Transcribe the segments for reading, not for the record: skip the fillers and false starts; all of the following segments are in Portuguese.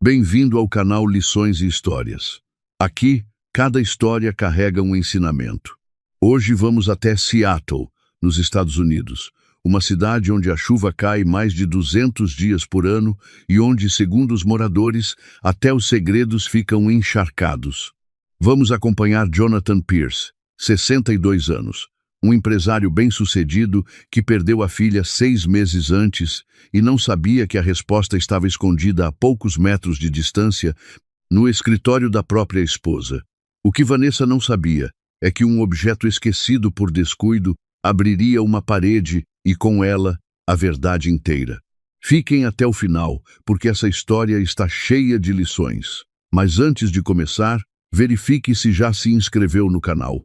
Bem-vindo ao canal Lições e Histórias. Aqui, cada história carrega um ensinamento. Hoje vamos até Seattle, nos Estados Unidos, uma cidade onde a chuva cai mais de 200 dias por ano e onde, segundo os moradores, até os segredos ficam encharcados. Vamos acompanhar Jonathan Pierce, 62 anos, um empresário bem-sucedido que perdeu a filha 6 meses antes e não sabia que a resposta estava escondida a poucos metros de distância no escritório da própria esposa. O que Vanessa não sabia é que um objeto esquecido por descuido abriria uma parede e, com ela, a verdade inteira. Fiquem até o final, porque essa história está cheia de lições. Mas antes de começar, verifique se já se inscreveu no canal.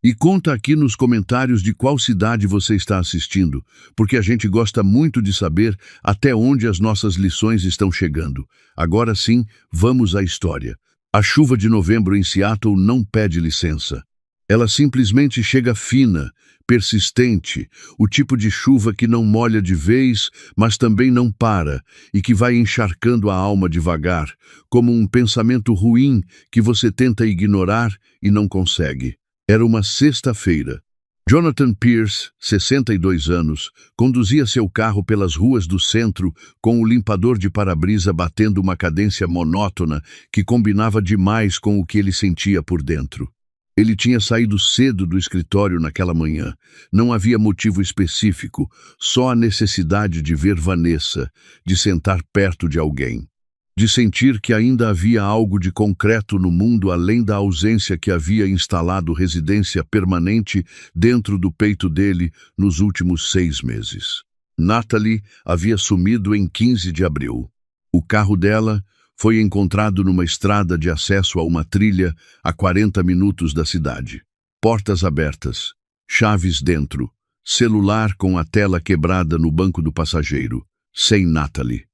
E conta aqui nos comentários de qual cidade você está assistindo, porque a gente gosta muito de saber até onde as nossas lições estão chegando. Agora sim, vamos à história. A chuva de novembro em Seattle não pede licença. Ela simplesmente chega fina, persistente, o tipo de chuva que não molha de vez, mas também não para, e que vai encharcando a alma devagar, como um pensamento ruim que você tenta ignorar e não consegue. Era uma sexta-feira. Jonathan Pierce, 62 anos, conduzia seu carro pelas ruas do centro com o limpador de para-brisa batendo uma cadência monótona que combinava demais com o que ele sentia por dentro. Ele tinha saído cedo do escritório naquela manhã. Não havia motivo específico, só a necessidade de ver Vanessa, de sentar perto de alguém, de sentir que ainda havia algo de concreto no mundo além da ausência que havia instalado residência permanente dentro do peito dele nos últimos 6 meses. Natalie havia sumido em 15 de abril. O carro dela foi encontrado numa estrada de acesso a uma trilha a 40 minutos da cidade. Portas abertas, chaves dentro, celular com a tela quebrada no banco do passageiro, sem Natalie.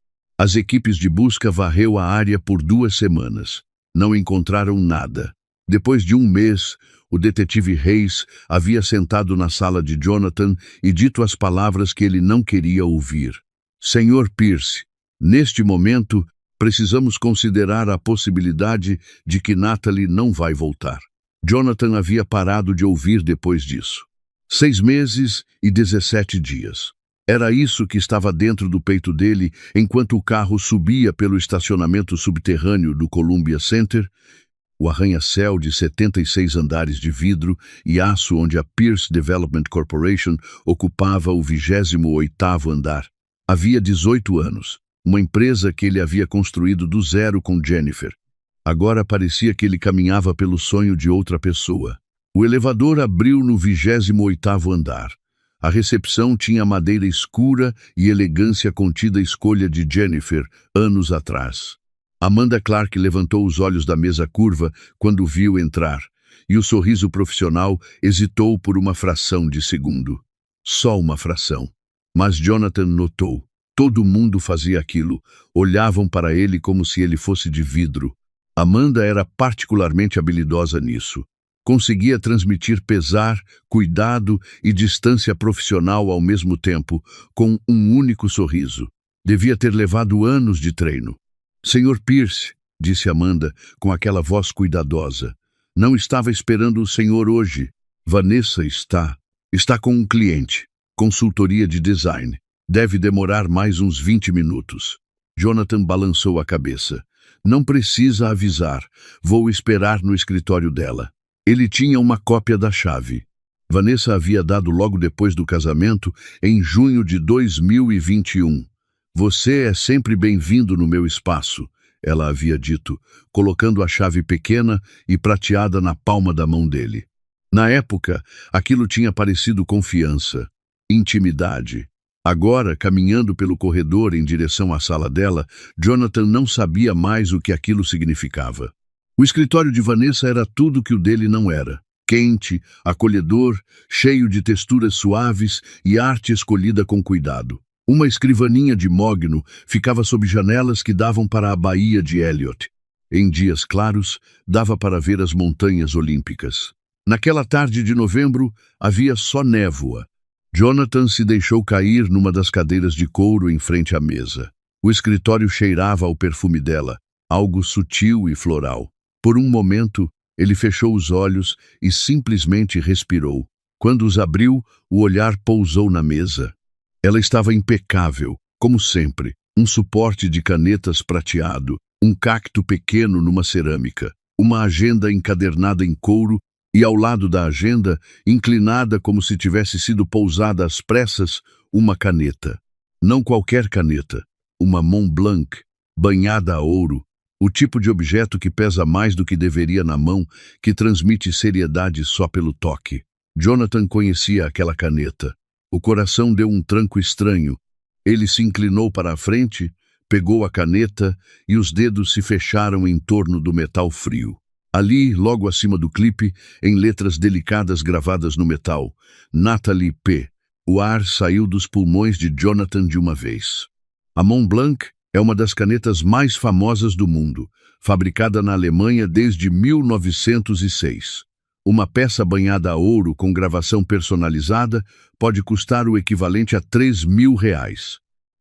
As equipes de busca varreu a área por 2 semanas. Não encontraram nada. Depois de 1 mês, o detetive Reis havia sentado na sala de Jonathan e dito as palavras que ele não queria ouvir. Senhor Pierce, neste momento, precisamos considerar a possibilidade de que Natalie não vai voltar. Jonathan havia parado de ouvir depois disso. 6 meses e 17 dias. Era isso que estava dentro do peito dele enquanto o carro subia pelo estacionamento subterrâneo do Columbia Center, o arranha-céu de 76 andares de vidro e aço onde a Pierce Development Corporation ocupava o 28º andar. Havia 18 anos, uma empresa que ele havia construído do zero com Jennifer. Agora parecia que ele caminhava pelo sonho de outra pessoa. O elevador abriu no 28º andar. A recepção tinha madeira escura e elegância contida escolha de Jennifer, anos atrás. Amanda Clark levantou os olhos da mesa curva quando viu entrar, e o sorriso profissional hesitou por uma fração de segundo. Só uma fração. Mas Jonathan notou. Todo mundo fazia aquilo. Olhavam para ele como se ele fosse de vidro. Amanda era particularmente habilidosa nisso. Conseguia transmitir pesar, cuidado e distância profissional ao mesmo tempo, com um único sorriso. Devia ter levado anos de treino. Senhor Pierce, disse Amanda, com aquela voz cuidadosa, não estava esperando o senhor hoje. Vanessa está com um cliente, consultoria de design. Deve demorar mais uns 20 minutos. Jonathan balançou a cabeça. Não precisa avisar. Vou esperar no escritório dela. Ele tinha uma cópia da chave. Vanessa havia dado logo depois do casamento, em junho de 2021. Você é sempre bem-vindo no meu espaço, ela havia dito, colocando a chave pequena e prateada na palma da mão dele. Na época, aquilo tinha parecido confiança, intimidade. Agora, caminhando pelo corredor em direção à sala dela, Jonathan não sabia mais o que aquilo significava. O escritório de Vanessa era tudo que o dele não era. Quente, acolhedor, cheio de texturas suaves e arte escolhida com cuidado. Uma escrivaninha de mogno ficava sob janelas que davam para a Baía de Elliott. Em dias claros, dava para ver as montanhas olímpicas. Naquela tarde de novembro, havia só névoa. Jonathan se deixou cair numa das cadeiras de couro em frente à mesa. O escritório cheirava ao perfume dela. algo sutil e floral. Por um momento, ele fechou os olhos e simplesmente respirou. Quando os abriu, o olhar pousou na mesa. Ela estava impecável, como sempre. Um suporte de canetas prateado, um cacto pequeno numa cerâmica, uma agenda encadernada em couro e, ao lado da agenda, inclinada como se tivesse sido pousada às pressas, uma caneta. Não qualquer caneta, uma Montblanc, banhada a ouro, o tipo de objeto que pesa mais do que deveria na mão, que transmite seriedade só pelo toque. Jonathan conhecia aquela caneta. O coração deu um tranco estranho. Ele se inclinou para a frente, pegou a caneta e os dedos se fecharam em torno do metal frio. Ali, logo acima do clipe, em letras delicadas gravadas no metal, Natalie P. O ar saiu dos pulmões de Jonathan de uma vez. A Montblanc é uma das canetas mais famosas do mundo, fabricada na Alemanha desde 1906. Uma peça banhada a ouro com gravação personalizada pode custar o equivalente a R$3.000.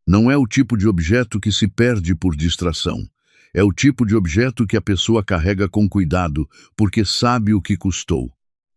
Não é o tipo de objeto que se perde por distração. É o tipo de objeto que a pessoa carrega com cuidado, porque sabe o que custou.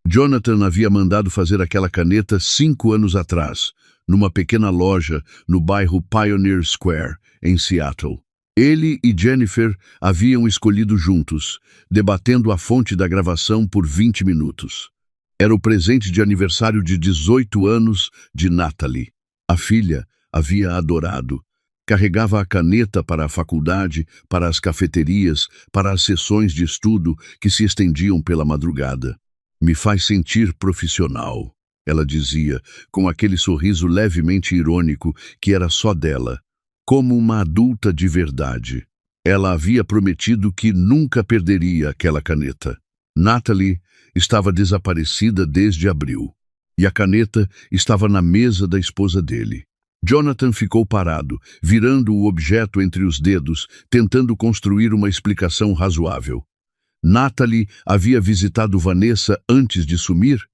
Jonathan havia mandado fazer aquela caneta 5 anos atrás, numa pequena loja no bairro Pioneer Square, em Seattle. Ele e Jennifer haviam escolhido juntos, debatendo a fonte da gravação por 20 minutos. Era o presente de aniversário de 18 anos de Natalie. A filha havia adorado. Carregava a caneta para a faculdade, para as cafeterias, para as sessões de estudo que se estendiam pela madrugada. Me faz sentir profissional, ela dizia, com aquele sorriso levemente irônico que era só dela. Como uma adulta de verdade. Ela havia prometido que nunca perderia aquela caneta. Natalie estava desaparecida desde abril. E a caneta estava na mesa da esposa dele. Jonathan ficou parado, virando o objeto entre os dedos, tentando construir uma explicação razoável. Natalie havia visitado Vanessa antes de sumir?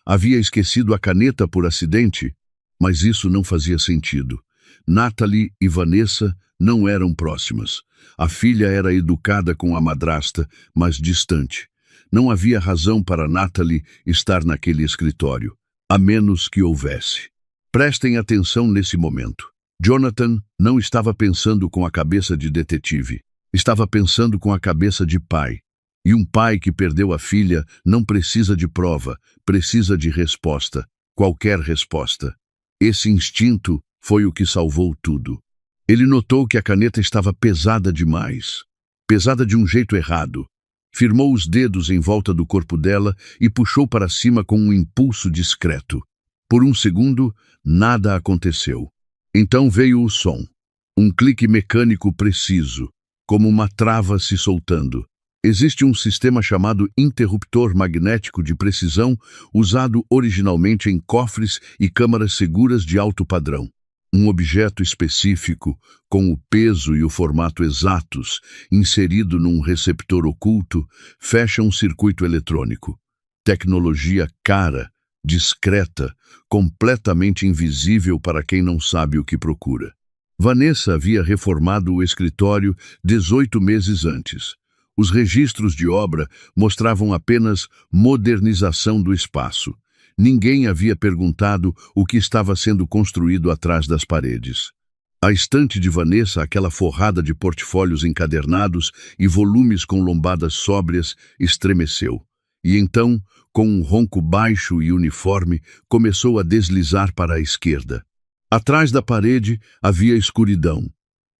Havia esquecido a caneta por acidente? Mas isso não fazia sentido. Natalie e Vanessa não eram próximas. A filha era educada com a madrasta, mas distante. Não havia razão para Natalie estar naquele escritório, a menos que houvesse. Prestem atenção nesse momento. Jonathan não estava pensando com a cabeça de detetive. Estava pensando com a cabeça de pai. E um pai que perdeu a filha não precisa de prova, precisa de resposta. Qualquer resposta. Esse instinto foi o que salvou tudo. Ele notou que a caneta estava pesada demais. Pesada de um jeito errado. Firmou os dedos em volta do corpo dela e puxou para cima com um impulso discreto. Por um segundo, nada aconteceu. Então veio o som. Um clique mecânico preciso, como uma trava se soltando. Existe um sistema chamado interruptor magnético de precisão, usado originalmente em cofres e câmaras seguras de alto padrão. Um objeto específico, com o peso e o formato exatos, inserido num receptor oculto, fecha um circuito eletrônico. Tecnologia cara, discreta, completamente invisível para quem não sabe o que procura. Vanessa havia reformado o escritório 18 meses antes. Os registros de obra mostravam apenas modernização do espaço. Ninguém havia perguntado o que estava sendo construído atrás das paredes. A estante de Vanessa, aquela forrada de portfólios encadernados e volumes com lombadas sóbrias, estremeceu. E então, com um ronco baixo e uniforme, começou a deslizar para a esquerda. Atrás da parede havia escuridão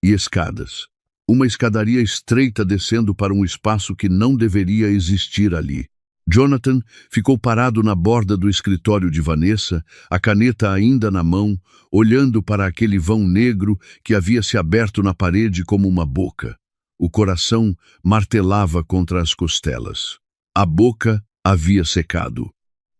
e escadas. Uma escadaria estreita descendo para um espaço que não deveria existir ali. Jonathan ficou parado na borda do escritório de Vanessa, a caneta ainda na mão, olhando para aquele vão negro que havia se aberto na parede como uma boca. O coração martelava contra as costelas. A boca havia secado.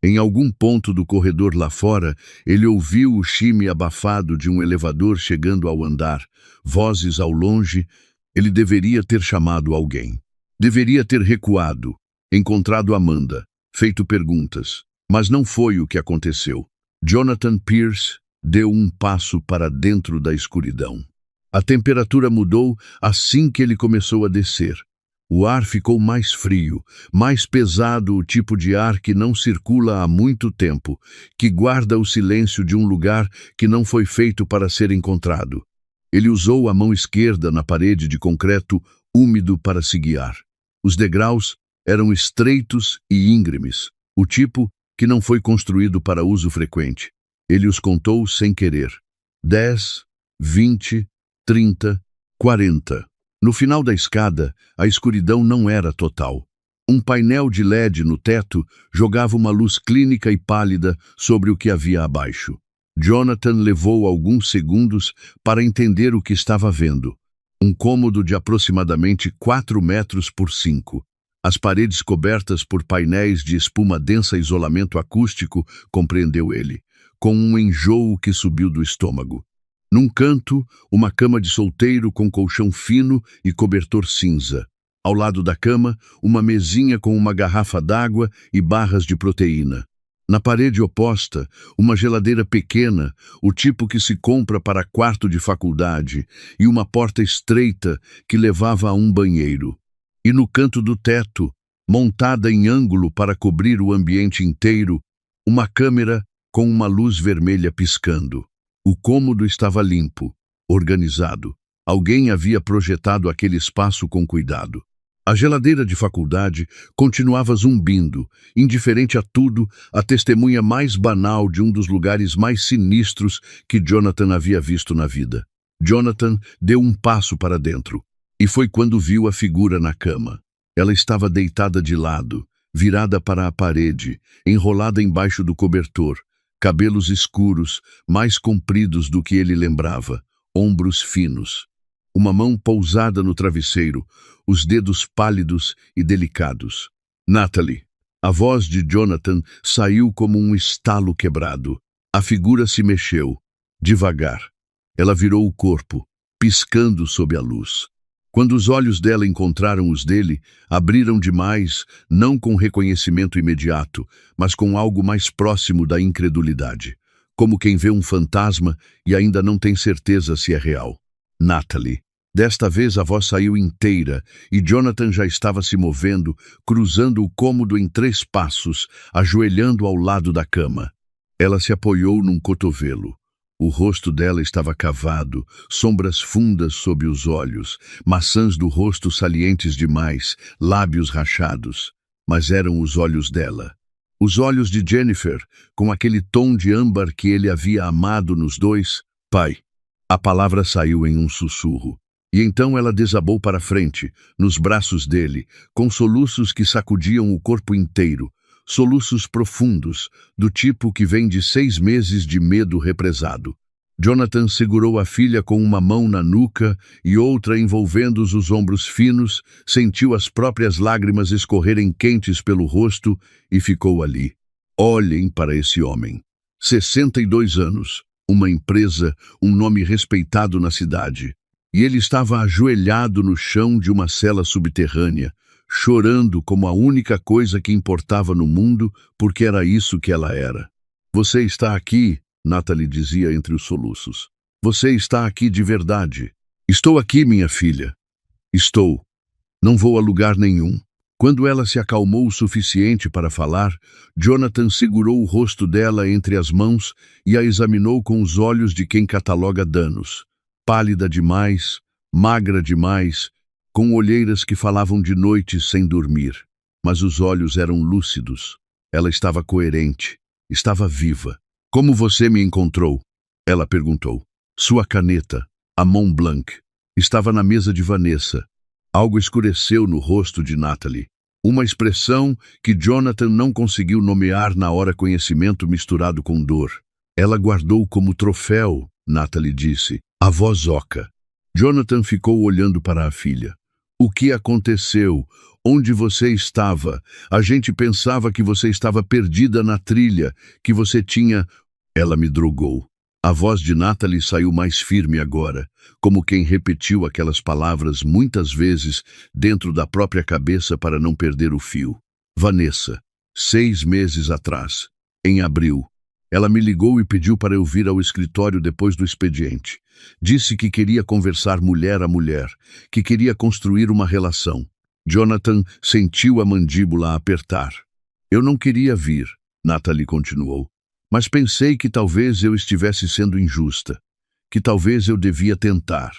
Em algum ponto do corredor lá fora, ele ouviu o chime abafado de um elevador chegando ao andar, vozes ao longe. Ele deveria ter chamado alguém. Deveria ter recuado, encontrado Amanda, feito perguntas. Mas não foi o que aconteceu. Jonathan Pierce deu um passo para dentro da escuridão. A temperatura mudou assim que ele começou a descer. O ar ficou mais frio, mais pesado, o tipo de ar que não circula há muito tempo, que guarda o silêncio de um lugar que não foi feito para ser encontrado. Ele usou a mão esquerda na parede de concreto úmido para se guiar. Os degraus eram estreitos e íngremes, o tipo que não foi construído para uso frequente. Ele os contou sem querer. 10, 20, 30, 40. No final da escada, a escuridão não era total. Um painel de LED no teto jogava uma luz clínica e pálida sobre o que havia abaixo. Jonathan levou alguns segundos para entender o que estava vendo. Um cômodo de aproximadamente 4 metros por 5. As paredes cobertas por painéis de espuma densa e isolamento acústico, compreendeu ele, com um enjoo que subiu do estômago. Num canto, uma cama de solteiro com colchão fino e cobertor cinza. Ao lado da cama, uma mesinha com uma garrafa d'água e barras de proteína. Na parede oposta, uma geladeira pequena, o tipo que se compra para quarto de faculdade, e uma porta estreita que levava a um banheiro. E no canto do teto, montada em ângulo para cobrir o ambiente inteiro, uma câmera com uma luz vermelha piscando. O cômodo estava limpo, organizado. Alguém havia projetado aquele espaço com cuidado. A geladeira de faculdade continuava zumbindo, indiferente a tudo, a testemunha mais banal de um dos lugares mais sinistros que Jonathan havia visto na vida. Jonathan deu um passo para dentro, e foi quando viu a figura na cama. Ela estava deitada de lado, virada para a parede, enrolada embaixo do cobertor, cabelos escuros, mais compridos do que ele lembrava, ombros finos. Uma mão pousada no travesseiro, os dedos pálidos e delicados. Natalie. A voz de Jonathan saiu como um estalo quebrado. A figura se mexeu, devagar. Ela virou o corpo, piscando sob a luz. Quando os olhos dela encontraram os dele, abriram demais, não com reconhecimento imediato, mas com algo mais próximo da incredulidade. Como quem vê um fantasma e ainda não tem certeza se é real. Natalie. Desta vez a voz saiu inteira e Jonathan já estava se movendo, cruzando o cômodo em 3 passos, ajoelhando ao lado da cama. Ela se apoiou num cotovelo. O rosto dela estava cavado, sombras fundas sob os olhos, maçãs do rosto salientes demais, lábios rachados. Mas eram os olhos dela. Os olhos de Jennifer, com aquele tom de âmbar que ele havia amado nos dois. Pai. A palavra saiu em um sussurro. E então ela desabou para frente, nos braços dele, com soluços que sacudiam o corpo inteiro, soluços profundos, do tipo que vem de 6 meses de medo represado. Jonathan segurou a filha com uma mão na nuca e outra envolvendo os ombros finos, sentiu as próprias lágrimas escorrerem quentes pelo rosto e ficou ali. Olhem para esse homem. 62 anos, uma empresa, um nome respeitado na cidade. E ele estava ajoelhado no chão de uma cela subterrânea, chorando como a única coisa que importava no mundo, porque era isso que ela era. Você está aqui, Natalie dizia entre os soluços. Você está aqui de verdade. Estou aqui, minha filha. Estou. Não vou a lugar nenhum. Quando ela se acalmou o suficiente para falar, Jonathan segurou o rosto dela entre as mãos e a examinou com os olhos de quem cataloga danos. Pálida demais, magra demais, com olheiras que falavam de noite sem dormir. Mas os olhos eram lúcidos. Ela estava coerente, estava viva. Como você me encontrou? Ela perguntou. Sua caneta, a Mont Blanc, estava na mesa de Vanessa. Algo escureceu no rosto de Natalie. Uma expressão que Jonathan não conseguiu nomear na hora, conhecimento misturado com dor. Ela guardou como troféu, Natalie disse. A voz oca. Jonathan ficou olhando para a filha. O que aconteceu? Onde você estava? A gente pensava que você estava perdida na trilha, que você tinha... Ela me drogou. A voz de Natalie saiu mais firme agora, como quem repetiu aquelas palavras muitas vezes dentro da própria cabeça para não perder o fio. Vanessa, 6 meses atrás, em abril. Ela me ligou e pediu para eu vir ao escritório depois do expediente. Disse que queria conversar mulher a mulher, que queria construir uma relação. Jonathan sentiu a mandíbula apertar. Eu não queria vir, Natalie continuou, mas pensei que talvez eu estivesse sendo injusta, que talvez eu devia tentar.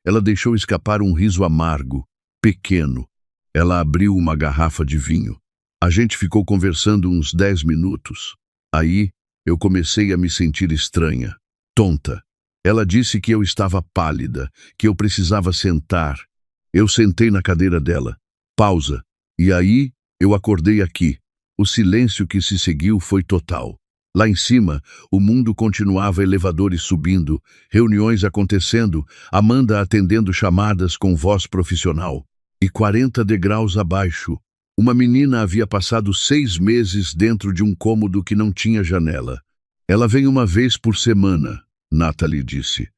Ela deixou escapar um riso amargo, pequeno. Ela abriu uma garrafa de vinho. A gente ficou conversando uns 10 minutos. Aí, eu comecei a me sentir estranha, tonta. Ela disse que eu estava pálida, que eu precisava sentar. Eu sentei na cadeira dela. Pausa. E aí, eu acordei aqui. O silêncio que se seguiu foi total. Lá em cima, o mundo continuava, elevadores subindo, reuniões acontecendo, Amanda atendendo chamadas com voz profissional. E 40 degraus abaixo, uma menina havia passado 6 meses dentro de um cômodo que não tinha janela. Ela vem uma vez por semana, Natalie disse.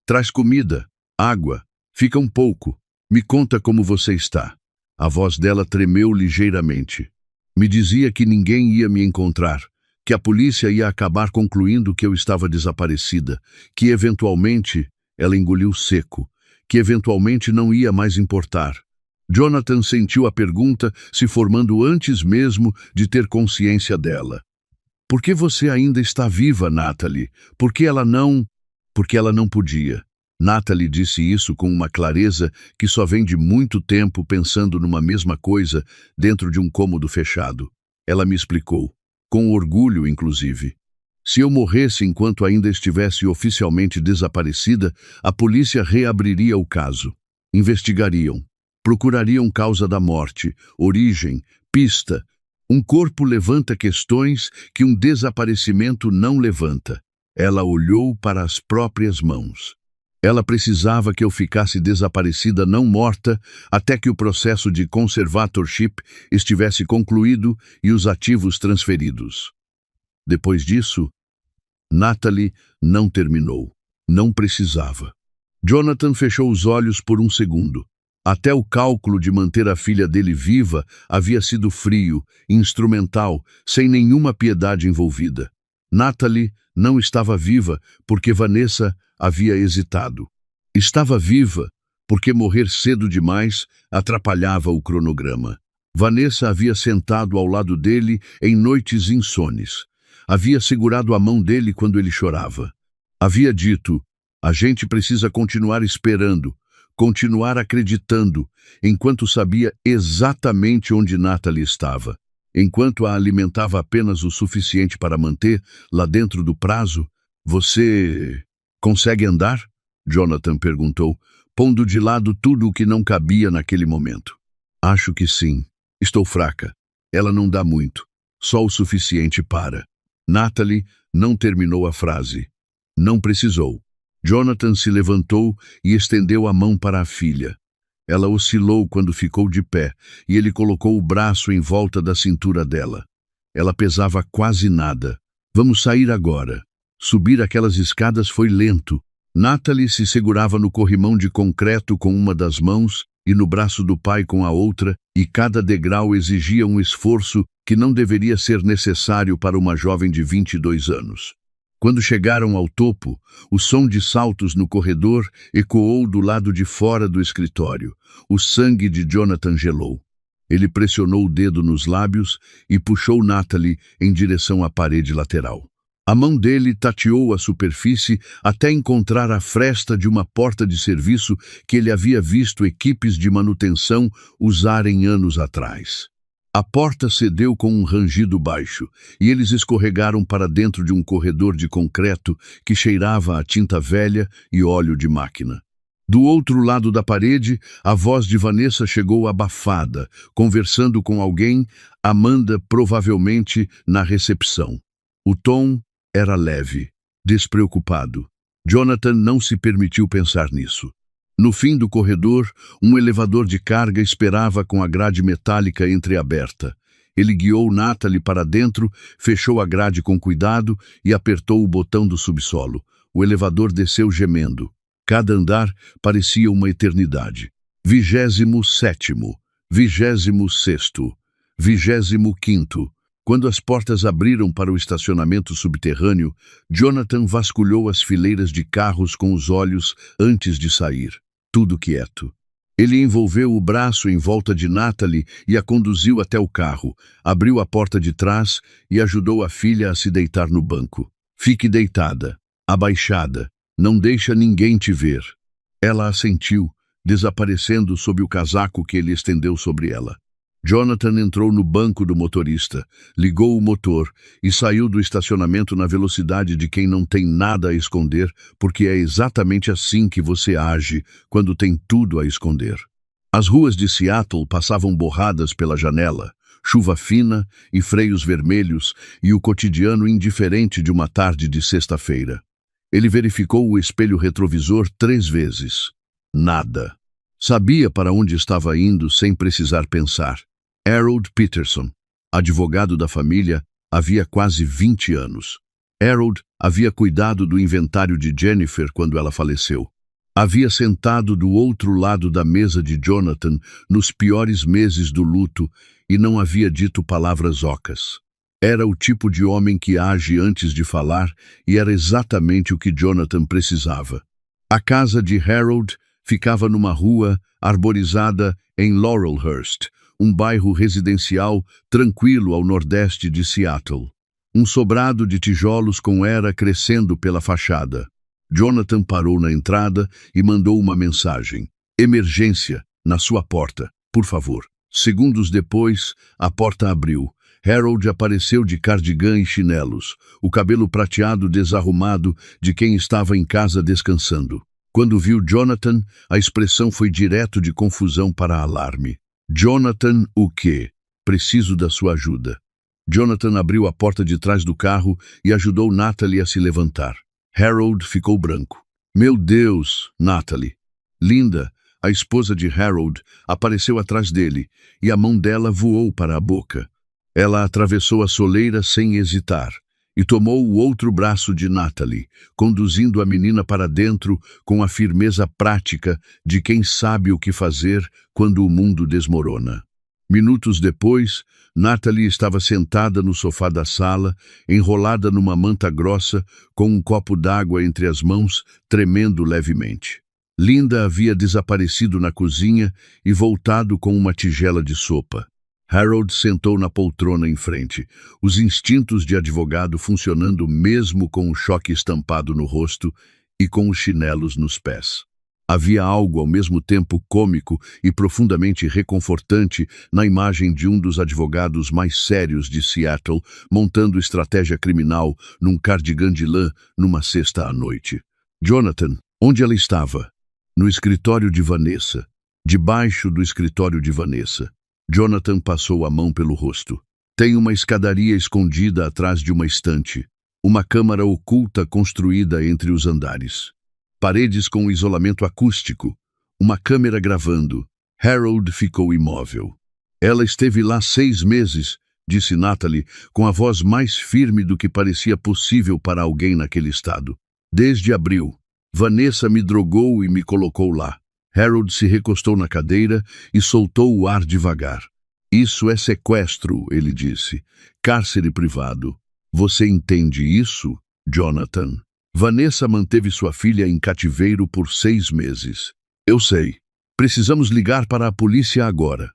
Traz comida, água, fica um pouco. Me conta como você está. A voz dela tremeu ligeiramente. Me dizia que ninguém ia me encontrar, que a polícia ia acabar concluindo que eu estava desaparecida, que eventualmente, ela engoliu seco, que eventualmente não ia mais importar. Jonathan sentiu a pergunta se formando antes mesmo de ter consciência dela. Por que você ainda está viva, Natalie? Por que ela não... Porque ela não podia. Natalie disse isso com uma clareza que só vem de muito tempo pensando numa mesma coisa dentro de um cômodo fechado. Ela me explicou, com orgulho inclusive. Se eu morresse enquanto ainda estivesse oficialmente desaparecida, a polícia reabriria o caso. Investigariam. Procurariam causa da morte, origem, pista. Um corpo levanta questões que um desaparecimento não levanta. Ela olhou para as próprias mãos. Ela precisava que eu ficasse desaparecida, não morta, até que o processo de conservatorship estivesse concluído e os ativos transferidos. Depois disso, Natalie não terminou. Não precisava. Jonathan fechou os olhos por um segundo. Até o cálculo de manter a filha dele viva havia sido frio, instrumental, sem nenhuma piedade envolvida. Natalie não estava viva porque Vanessa havia hesitado. Estava viva porque morrer cedo demais atrapalhava o cronograma. Vanessa havia sentado ao lado dele em noites insones. Havia segurado a mão dele quando ele chorava. Havia dito, a gente precisa continuar esperando, continuar acreditando, enquanto sabia exatamente onde Natalie estava. Enquanto a alimentava apenas o suficiente para manter, lá dentro do prazo, você... consegue andar? Jonathan perguntou, pondo de lado tudo o que não cabia naquele momento. Acho que sim. Estou fraca. Ela não dá muito. Só o suficiente para. Natalie não terminou a frase. Não precisou. Jonathan se levantou e estendeu a mão para a filha. Ela oscilou quando ficou de pé, e ele colocou o braço em volta da cintura dela. Ela pesava quase nada. Vamos sair agora. Subir aquelas escadas foi lento. Natalie se segurava no corrimão de concreto com uma das mãos e no braço do pai com a outra, e cada degrau exigia um esforço que não deveria ser necessário para uma jovem de 22 anos. Quando chegaram ao topo, o som de saltos no corredor ecoou do lado de fora do escritório. O sangue de Jonathan gelou. Ele pressionou o dedo nos lábios e puxou Natalie em direção à parede lateral. A mão dele tateou a superfície até encontrar a fresta de uma porta de serviço que ele havia visto equipes de manutenção usarem anos atrás. A porta cedeu com um rangido baixo, e eles escorregaram para dentro de um corredor de concreto que cheirava a tinta velha e óleo de máquina. Do outro lado da parede, a voz de Vanessa chegou abafada, conversando com alguém, Amanda provavelmente na recepção. O tom era leve, despreocupado. Jonathan não se permitiu pensar nisso. No fim do corredor, um elevador de carga esperava com a grade metálica entreaberta. Ele guiou Natalie para dentro, fechou a grade com cuidado e apertou o botão do subsolo. O elevador desceu gemendo. Cada andar parecia uma eternidade. 27º, 26º, 25º, Quando as portas abriram para o estacionamento subterrâneo, Jonathan vasculhou as fileiras de carros com os olhos antes de sair. Tudo quieto. Ele envolveu o braço em volta de Natalie e a conduziu até o carro, abriu a porta de trás e ajudou a filha a se deitar no banco. Fique deitada, abaixada, não deixa ninguém te ver. Ela assentiu, desaparecendo sob o casaco que ele estendeu sobre ela. Jonathan entrou no banco do motorista, ligou o motor e saiu do estacionamento na velocidade de quem não tem nada a esconder, porque é exatamente assim que você age quando tem tudo a esconder. As ruas de Seattle passavam borradas pela janela, chuva fina e freios vermelhos e o cotidiano indiferente de uma tarde de sexta-feira. Ele verificou o espelho retrovisor 3 vezes. Nada. Sabia para onde estava indo sem precisar pensar. Harold Peterson, advogado da família, havia quase 20 anos. Harold havia cuidado do inventário de Jennifer quando ela faleceu. Havia sentado do outro lado da mesa de Jonathan nos piores meses do luto e não havia dito palavras ocas. Era o tipo de homem que age antes de falar e era exatamente o que Jonathan precisava. A casa de Harold ficava numa rua arborizada em Laurelhurst, um bairro residencial tranquilo ao nordeste de Seattle. Um sobrado de tijolos com era crescendo pela fachada. Jonathan parou na entrada e mandou uma mensagem. Emergência, na sua porta, por favor. Segundos depois, a porta abriu. Harold apareceu de cardigã e chinelos, o cabelo prateado desarrumado de quem estava em casa descansando. Quando viu Jonathan, a expressão foi direto de confusão para alarme. Jonathan, o quê? Preciso da sua ajuda. Jonathan abriu a porta de trás do carro e ajudou Natalie a se levantar. Harold ficou branco. Meu Deus, Natalie. Linda, a esposa de Harold, apareceu atrás dele e a mão dela voou para a boca. Ela atravessou a soleira sem hesitar e tomou o outro braço de Natalie, conduzindo a menina para dentro com a firmeza prática de quem sabe o que fazer quando o mundo desmorona. Minutos depois, Natalie estava sentada no sofá da sala, enrolada numa manta grossa, com um copo d'água entre as mãos, tremendo levemente. Linda havia desaparecido na cozinha e voltado com uma tigela de sopa. Harold sentou na poltrona em frente, os instintos de advogado funcionando mesmo com o choque estampado no rosto e com os chinelos nos pés. Havia algo ao mesmo tempo cômico e profundamente reconfortante na imagem de um dos advogados mais sérios de Seattle montando estratégia criminal num cardigã de lã numa sexta à noite. Jonathan, onde ela estava? No escritório de Vanessa. Debaixo do escritório de Vanessa. Jonathan passou a mão pelo rosto. Tem uma escadaria escondida atrás de uma estante. Uma câmara oculta construída entre os andares. Paredes com isolamento acústico. Uma câmera gravando. Harold ficou imóvel. Ela esteve lá 6 meses, disse Natalie, com a voz mais firme do que parecia possível para alguém naquele estado. Desde abril. Vanessa me drogou e me colocou lá. Harold se recostou na cadeira e soltou o ar devagar. Isso é sequestro, ele disse. Cárcere privado. Você entende isso, Jonathan? Vanessa manteve sua filha em cativeiro por 6 meses. Eu sei. Precisamos ligar para a polícia agora.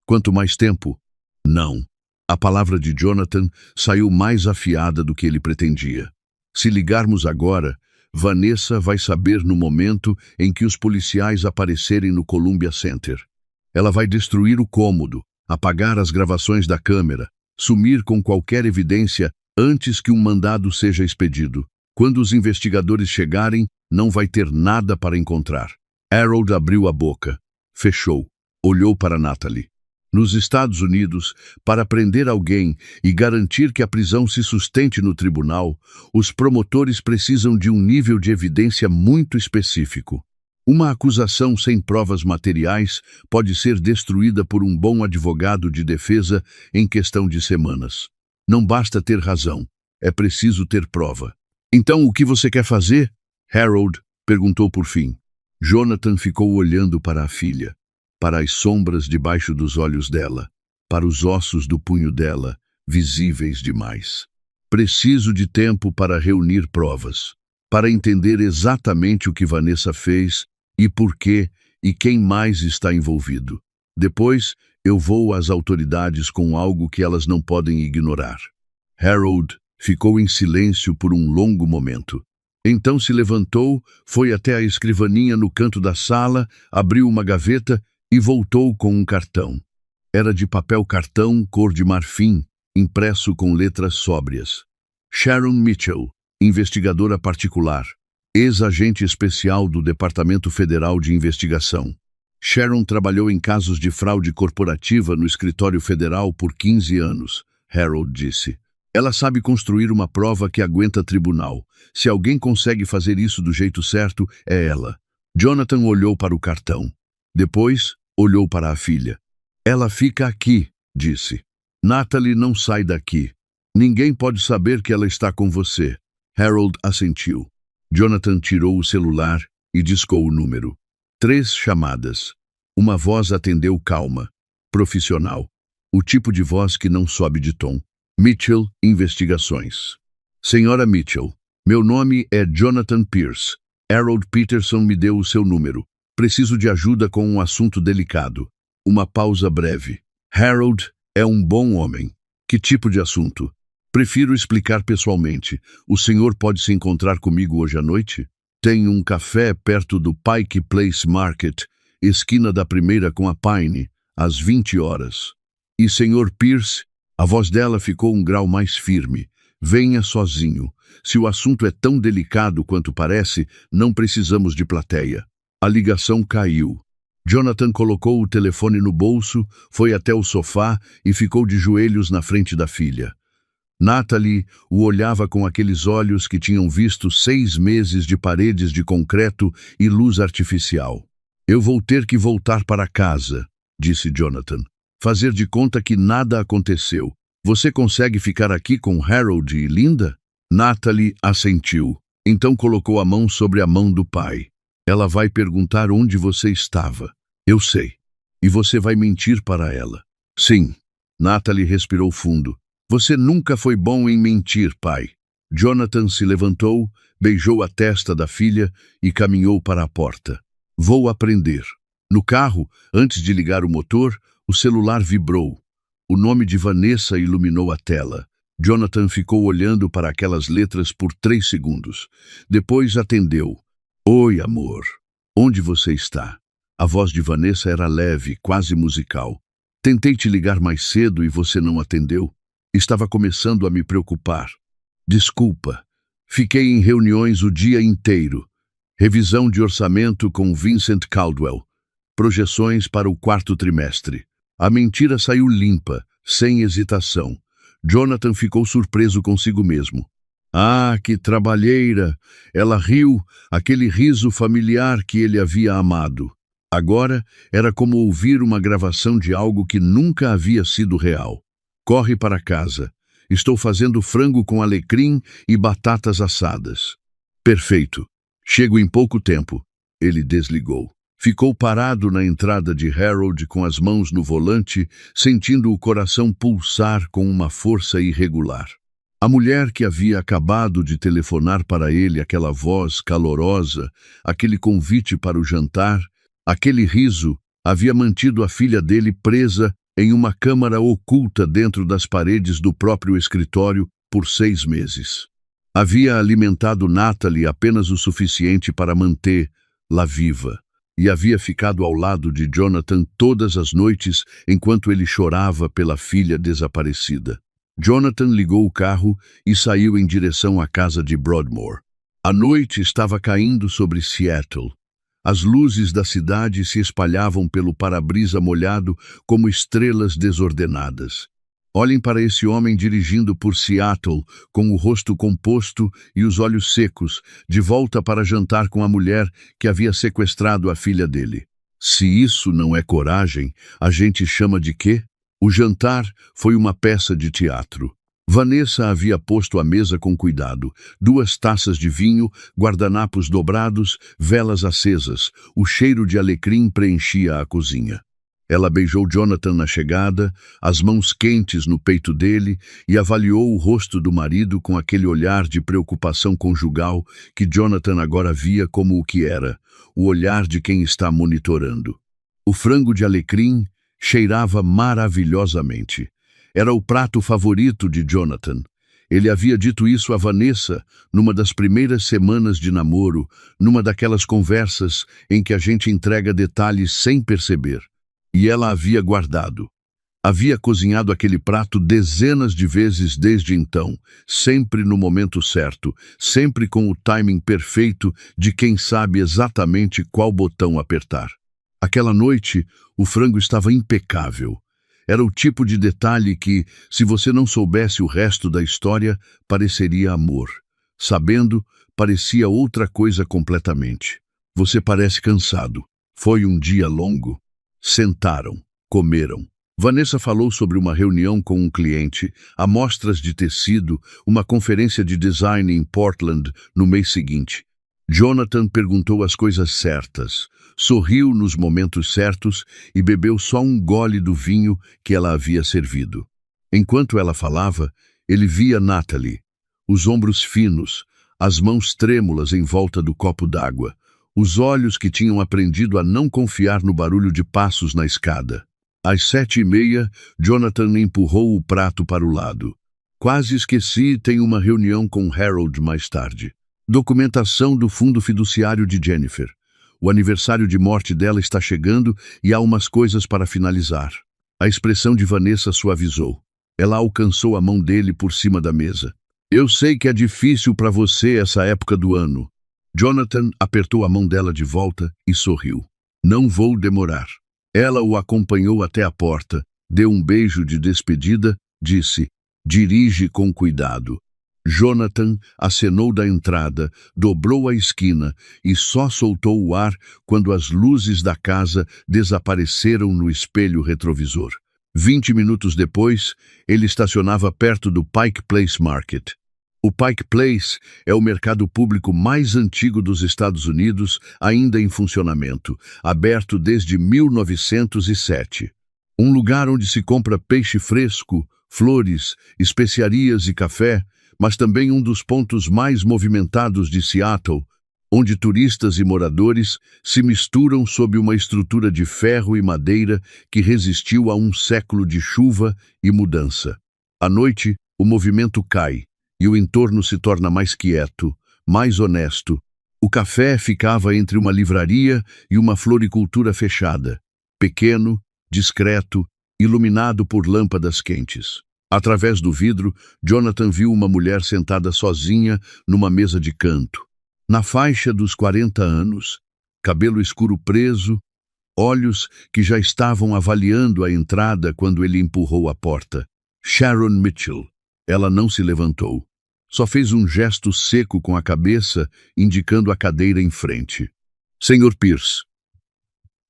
Quanto mais tempo? Não. A palavra de Jonathan saiu mais afiada do que ele pretendia. Se ligarmos agora, Vanessa vai saber no momento em que os policiais aparecerem no Columbia Center. Ela vai destruir o cômodo, apagar as gravações da câmera, sumir com qualquer evidência antes que um mandado seja expedido. Quando os investigadores chegarem, não vai ter nada para encontrar. Harold abriu a boca, fechou, olhou para Natalie. Nos Estados Unidos, para prender alguém e garantir que a prisão se sustente no tribunal, os promotores precisam de um nível de evidência muito específico. Uma acusação sem provas materiais pode ser destruída por um bom advogado de defesa em questão de semanas. Não basta ter razão, é preciso ter prova. Então, o que você quer fazer? Harold perguntou por fim. Jonathan ficou olhando para a filha, para as sombras debaixo dos olhos dela, para os ossos do punho dela, visíveis demais. Preciso de tempo para reunir provas, para entender exatamente o que Vanessa fez e por quê e quem mais está envolvido. Depois, eu vou às autoridades com algo que elas não podem ignorar. Harold ficou em silêncio por um longo momento. Então se levantou, foi até a escrivaninha no canto da sala, abriu uma gaveta e voltou com um cartão. Era de papel cartão cor de marfim, impresso com letras sóbrias. Sharon Mitchell, investigadora particular, ex-agente especial do Departamento Federal de Investigação. Sharon trabalhou em casos de fraude corporativa no escritório federal por 15 anos, Harold disse. Ela sabe construir uma prova que aguenta tribunal. Se alguém consegue fazer isso do jeito certo, é ela. Jonathan olhou para o cartão. Depois, olhou para a filha. Ela fica aqui, disse. Natalie não sai daqui. Ninguém pode saber que ela está com você. Harold assentiu. Jonathan tirou o celular e discou o número. 3 chamadas. Uma voz atendeu calma, profissional. O tipo de voz que não sobe de tom. Mitchell, Investigações. Senhora Mitchell, meu nome é Jonathan Pierce. Harold Peterson me deu o seu número. Preciso de ajuda com um assunto delicado. Uma pausa breve. Harold é um bom homem. Que tipo de assunto? Prefiro explicar pessoalmente. O senhor pode se encontrar comigo hoje à noite? Tenho um café perto do Pike Place Market, esquina da 1ª com a Pine, às 20 horas. E senhor Pierce? A voz dela ficou um grau mais firme. Venha sozinho. Se o assunto é tão delicado quanto parece, não precisamos de plateia. A ligação caiu. Jonathan colocou o telefone no bolso, foi até o sofá e ficou de joelhos na frente da filha. Natalie o olhava com aqueles olhos que tinham visto 6 meses de paredes de concreto e luz artificial. Eu vou ter que voltar para casa, disse Jonathan. Fazer de conta que nada aconteceu. Você consegue ficar aqui com Harold e Linda? Natalie assentiu. Então colocou a mão sobre a mão do pai. Ela vai perguntar onde você estava. Eu sei. E você vai mentir para ela. Sim. Natalie respirou fundo. Você nunca foi bom em mentir, pai. Jonathan se levantou, beijou a testa da filha e caminhou para a porta. Vou aprender. No carro, antes de ligar o motor, o celular vibrou. O nome de Vanessa iluminou a tela. Jonathan ficou olhando para aquelas letras por 3 segundos. Depois atendeu. Oi, amor. Onde você está? A voz de Vanessa era leve, quase musical. Tentei te ligar mais cedo e você não atendeu. Estava começando a me preocupar. Desculpa. Fiquei em reuniões o dia inteiro. Revisão de orçamento com Vincent Caldwell. Projeções para o 4º trimestre. A mentira saiu limpa, sem hesitação. Jonathan ficou surpreso consigo mesmo. Ah, que trabalheira! Ela riu, aquele riso familiar que ele havia amado. Agora era como ouvir uma gravação de algo que nunca havia sido real. Corre para casa. Estou fazendo frango com alecrim e batatas assadas. Perfeito. Chego em pouco tempo. Ele desligou. Ficou parado na entrada de Harold com as mãos no volante, sentindo o coração pulsar com uma força irregular. A mulher que havia acabado de telefonar para ele, aquela voz calorosa, aquele convite para o jantar, aquele riso, havia mantido a filha dele presa em uma câmara oculta dentro das paredes do próprio escritório por 6 meses. Havia alimentado Natalie apenas o suficiente para mantê-la viva. E havia ficado ao lado de Jonathan todas as noites enquanto ele chorava pela filha desaparecida. Jonathan ligou o carro e saiu em direção à casa de Broadmoor. A noite estava caindo sobre Seattle. As luzes da cidade se espalhavam pelo para-brisa molhado como estrelas desordenadas. Olhem para esse homem dirigindo por Seattle, com o rosto composto e os olhos secos, de volta para jantar com a mulher que havia sequestrado a filha dele. Se isso não é coragem, a gente chama de quê? O jantar foi uma peça de teatro. Vanessa havia posto a mesa com cuidado, 2 taças de vinho, guardanapos dobrados, velas acesas, o cheiro de alecrim preenchia a cozinha. Ela beijou Jonathan na chegada, as mãos quentes no peito dele, e avaliou o rosto do marido com aquele olhar de preocupação conjugal que Jonathan agora via como o que era, o olhar de quem está monitorando. O frango de alecrim cheirava maravilhosamente. Era o prato favorito de Jonathan. Ele havia dito isso a Vanessa numa das primeiras semanas de namoro, numa daquelas conversas em que a gente entrega detalhes sem perceber. E ela havia guardado. Havia cozinhado aquele prato dezenas de vezes desde então, sempre no momento certo, sempre com o timing perfeito de quem sabe exatamente qual botão apertar. Aquela noite, o frango estava impecável. Era o tipo de detalhe que, se você não soubesse o resto da história, pareceria amor. Sabendo, parecia outra coisa completamente. Você parece cansado. Foi um dia longo. Sentaram, comeram. Vanessa falou sobre uma reunião com um cliente, amostras de tecido, uma conferência de design em Portland no mês seguinte. Jonathan perguntou as coisas certas, sorriu nos momentos certos e bebeu só um gole do vinho que ela havia servido. Enquanto ela falava, ele via Natalie, os ombros finos, as mãos trêmulas em volta do copo d'água, os olhos que tinham aprendido a não confiar no barulho de passos na escada. Às 7h30, Jonathan empurrou o prato para o lado. Quase esqueci, tenho uma reunião com Harold mais tarde. Documentação do fundo fiduciário de Jennifer. O aniversário de morte dela está chegando e há umas coisas para finalizar. A expressão de Vanessa suavizou. Ela alcançou a mão dele por cima da mesa. Eu sei que é difícil para você essa época do ano. Jonathan apertou a mão dela de volta e sorriu. Não vou demorar. Ela o acompanhou até a porta, deu um beijo de despedida, disse, dirige com cuidado. Jonathan acenou da entrada, dobrou a esquina e só soltou o ar quando as luzes da casa desapareceram no espelho retrovisor. 20 minutos depois, ele estacionava perto do Pike Place Market. O Pike Place é o mercado público mais antigo dos Estados Unidos, ainda em funcionamento, aberto desde 1907. Um lugar onde se compra peixe fresco, flores, especiarias e café, mas também um dos pontos mais movimentados de Seattle, onde turistas e moradores se misturam sob uma estrutura de ferro e madeira que resistiu a um século de chuva e mudança. À noite, o movimento cai. E o entorno se torna mais quieto, mais honesto. O café ficava entre uma livraria e uma floricultura fechada, pequeno, discreto, iluminado por lâmpadas quentes. Através do vidro, Jonathan viu uma mulher sentada sozinha numa mesa de canto. Na faixa dos 40 anos, cabelo escuro preso, olhos que já estavam avaliando a entrada quando ele empurrou a porta. Sharon Mitchell. Ela não se levantou. Só fez um gesto seco com a cabeça, indicando a cadeira em frente. Sr. Pierce.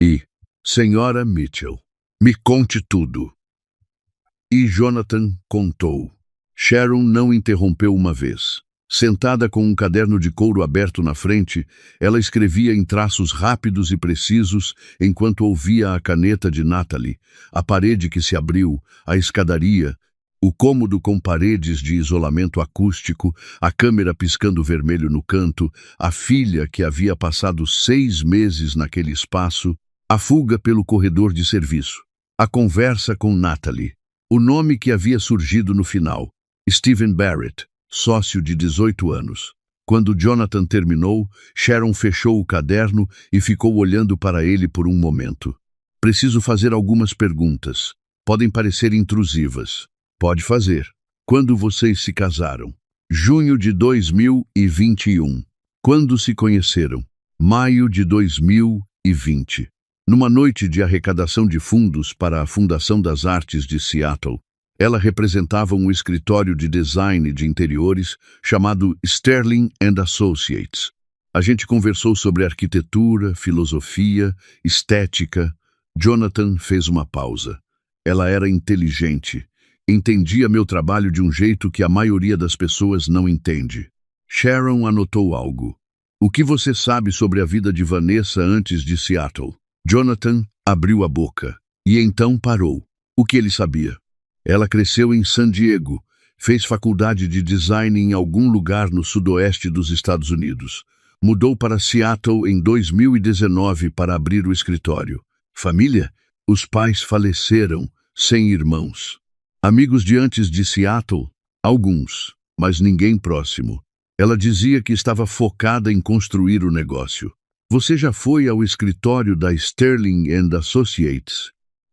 E, Senhora Mitchell, me conte tudo. E Jonathan contou. Sharon não interrompeu uma vez. Sentada com um caderno de couro aberto na frente, ela escrevia em traços rápidos e precisos enquanto ouvia a caneta de Natalie, a parede que se abriu, a escadaria, o cômodo com paredes de isolamento acústico, a câmera piscando vermelho no canto, a filha que havia passado 6 meses naquele espaço, a fuga pelo corredor de serviço, a conversa com Natalie, o nome que havia surgido no final, Stephen Barrett, sócio de 18 anos. Quando Jonathan terminou, Sharon fechou o caderno e ficou olhando para ele por um momento. Preciso fazer algumas perguntas. Podem parecer intrusivas. Pode fazer. Quando vocês se casaram? Junho de 2021. Quando se conheceram? Maio de 2020. Numa noite de arrecadação de fundos para a Fundação das Artes de Seattle, ela representava um escritório de design de interiores chamado Sterling & Associates. A gente conversou sobre arquitetura, filosofia, estética. Jonathan fez uma pausa. Ela era inteligente. Entendia meu trabalho de um jeito que a maioria das pessoas não entende. Sharon anotou algo. O que você sabe sobre a vida de Vanessa antes de Seattle? Jonathan abriu a boca. E então parou. O que ele sabia? Ela cresceu em San Diego, fez faculdade de design em algum lugar no sudoeste dos Estados Unidos. Mudou para Seattle em 2019 para abrir o escritório. Família? Os pais faleceram, sem irmãos. Amigos de antes de Seattle? Alguns, mas ninguém próximo. Ela dizia que estava focada em construir o negócio. Você já foi ao escritório da Sterling and Associates?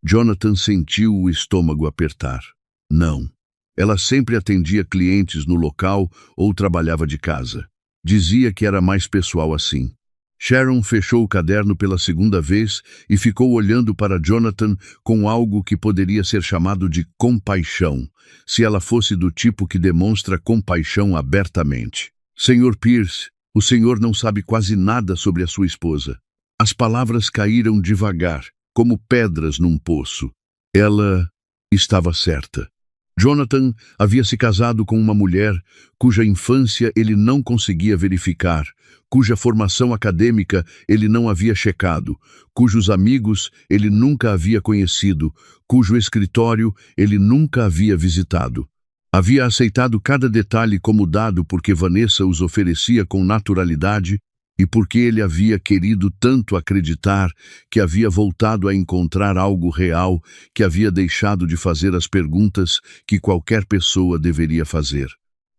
Jonathan sentiu o estômago apertar. Não. Ela sempre atendia clientes no local ou trabalhava de casa. Dizia que era mais pessoal assim. Sharon fechou o caderno pela segunda vez e ficou olhando para Jonathan com algo que poderia ser chamado de compaixão, se ela fosse do tipo que demonstra compaixão abertamente. Sr. Pierce, o senhor não sabe quase nada sobre a sua esposa. As palavras caíram devagar, como pedras num poço. Ela estava certa. Jonathan havia se casado com uma mulher cuja infância ele não conseguia verificar, cuja formação acadêmica ele não havia checado, cujos amigos ele nunca havia conhecido, cujo escritório ele nunca havia visitado. Havia aceitado cada detalhe como dado porque Vanessa os oferecia com naturalidade e porque ele havia querido tanto acreditar que havia voltado a encontrar algo real, que havia deixado de fazer as perguntas que qualquer pessoa deveria fazer.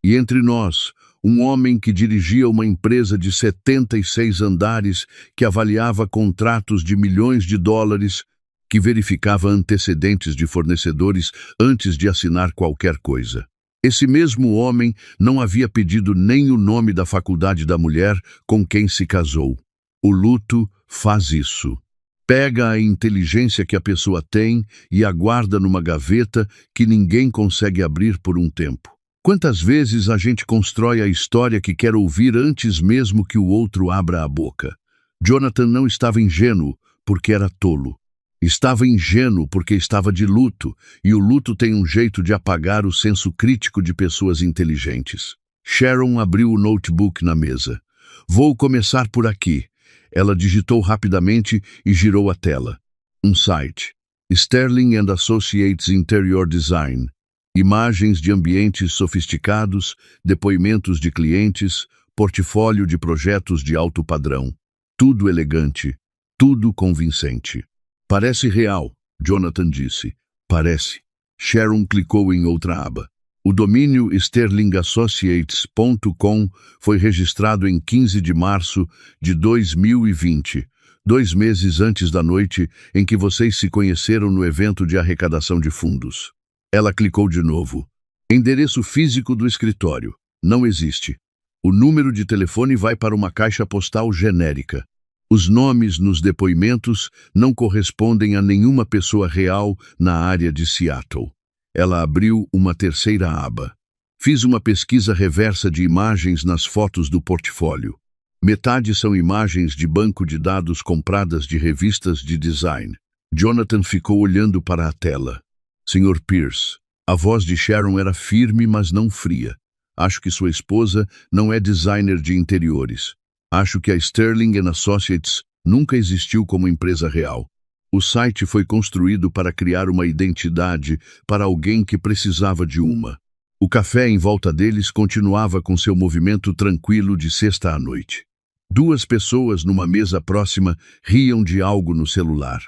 E entre nós, um homem que dirigia uma empresa de 76 andares, que avaliava contratos de milhões de dólares, que verificava antecedentes de fornecedores antes de assinar qualquer coisa. Esse mesmo homem não havia pedido nem o nome da faculdade da mulher com quem se casou. O luto faz isso. Pega a inteligência que a pessoa tem e a guarda numa gaveta que ninguém consegue abrir por um tempo. Quantas vezes a gente constrói a história que quer ouvir antes mesmo que o outro abra a boca? Jonathan não estava ingênuo porque era tolo. Estava ingênuo porque estava de luto, e o luto tem um jeito de apagar o senso crítico de pessoas inteligentes. Sharon abriu o notebook na mesa. Vou começar por aqui. Ela digitou rapidamente e girou a tela. Um site. Sterling and Associates Interior Design. Imagens de ambientes sofisticados, depoimentos de clientes, portfólio de projetos de alto padrão. Tudo elegante, tudo convincente. Parece real, Jonathan disse. Parece. Sharon clicou em outra aba. O domínio sterlingassociates.com foi registrado em 15 de março de 2020, 2 meses antes da noite em que vocês se conheceram no evento de arrecadação de fundos. Ela clicou de novo. Endereço físico do escritório. Não existe. O número de telefone vai para uma caixa postal genérica. Os nomes nos depoimentos não correspondem a nenhuma pessoa real na área de Seattle. Ela abriu uma terceira aba. Fiz uma pesquisa reversa de imagens nas fotos do portfólio. Metade são imagens de banco de dados compradas de revistas de design. Jonathan ficou olhando para a tela. Sr. Pierce, a voz de Sharon era firme, mas não fria. Acho que sua esposa não é designer de interiores. Acho que a Sterling and Associates nunca existiu como empresa real. O site foi construído para criar uma identidade para alguém que precisava de uma. O café em volta deles continuava com seu movimento tranquilo de sexta à noite. 2 pessoas numa mesa próxima riam de algo no celular.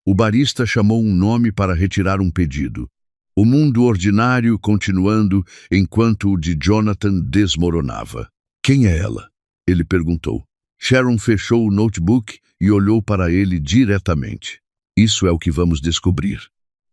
O barista chamou um nome para retirar um pedido. O mundo ordinário continuando enquanto o de Jonathan desmoronava. Quem é ela? Ele perguntou. Sharon fechou o notebook e olhou para ele diretamente. Isso é o que vamos descobrir.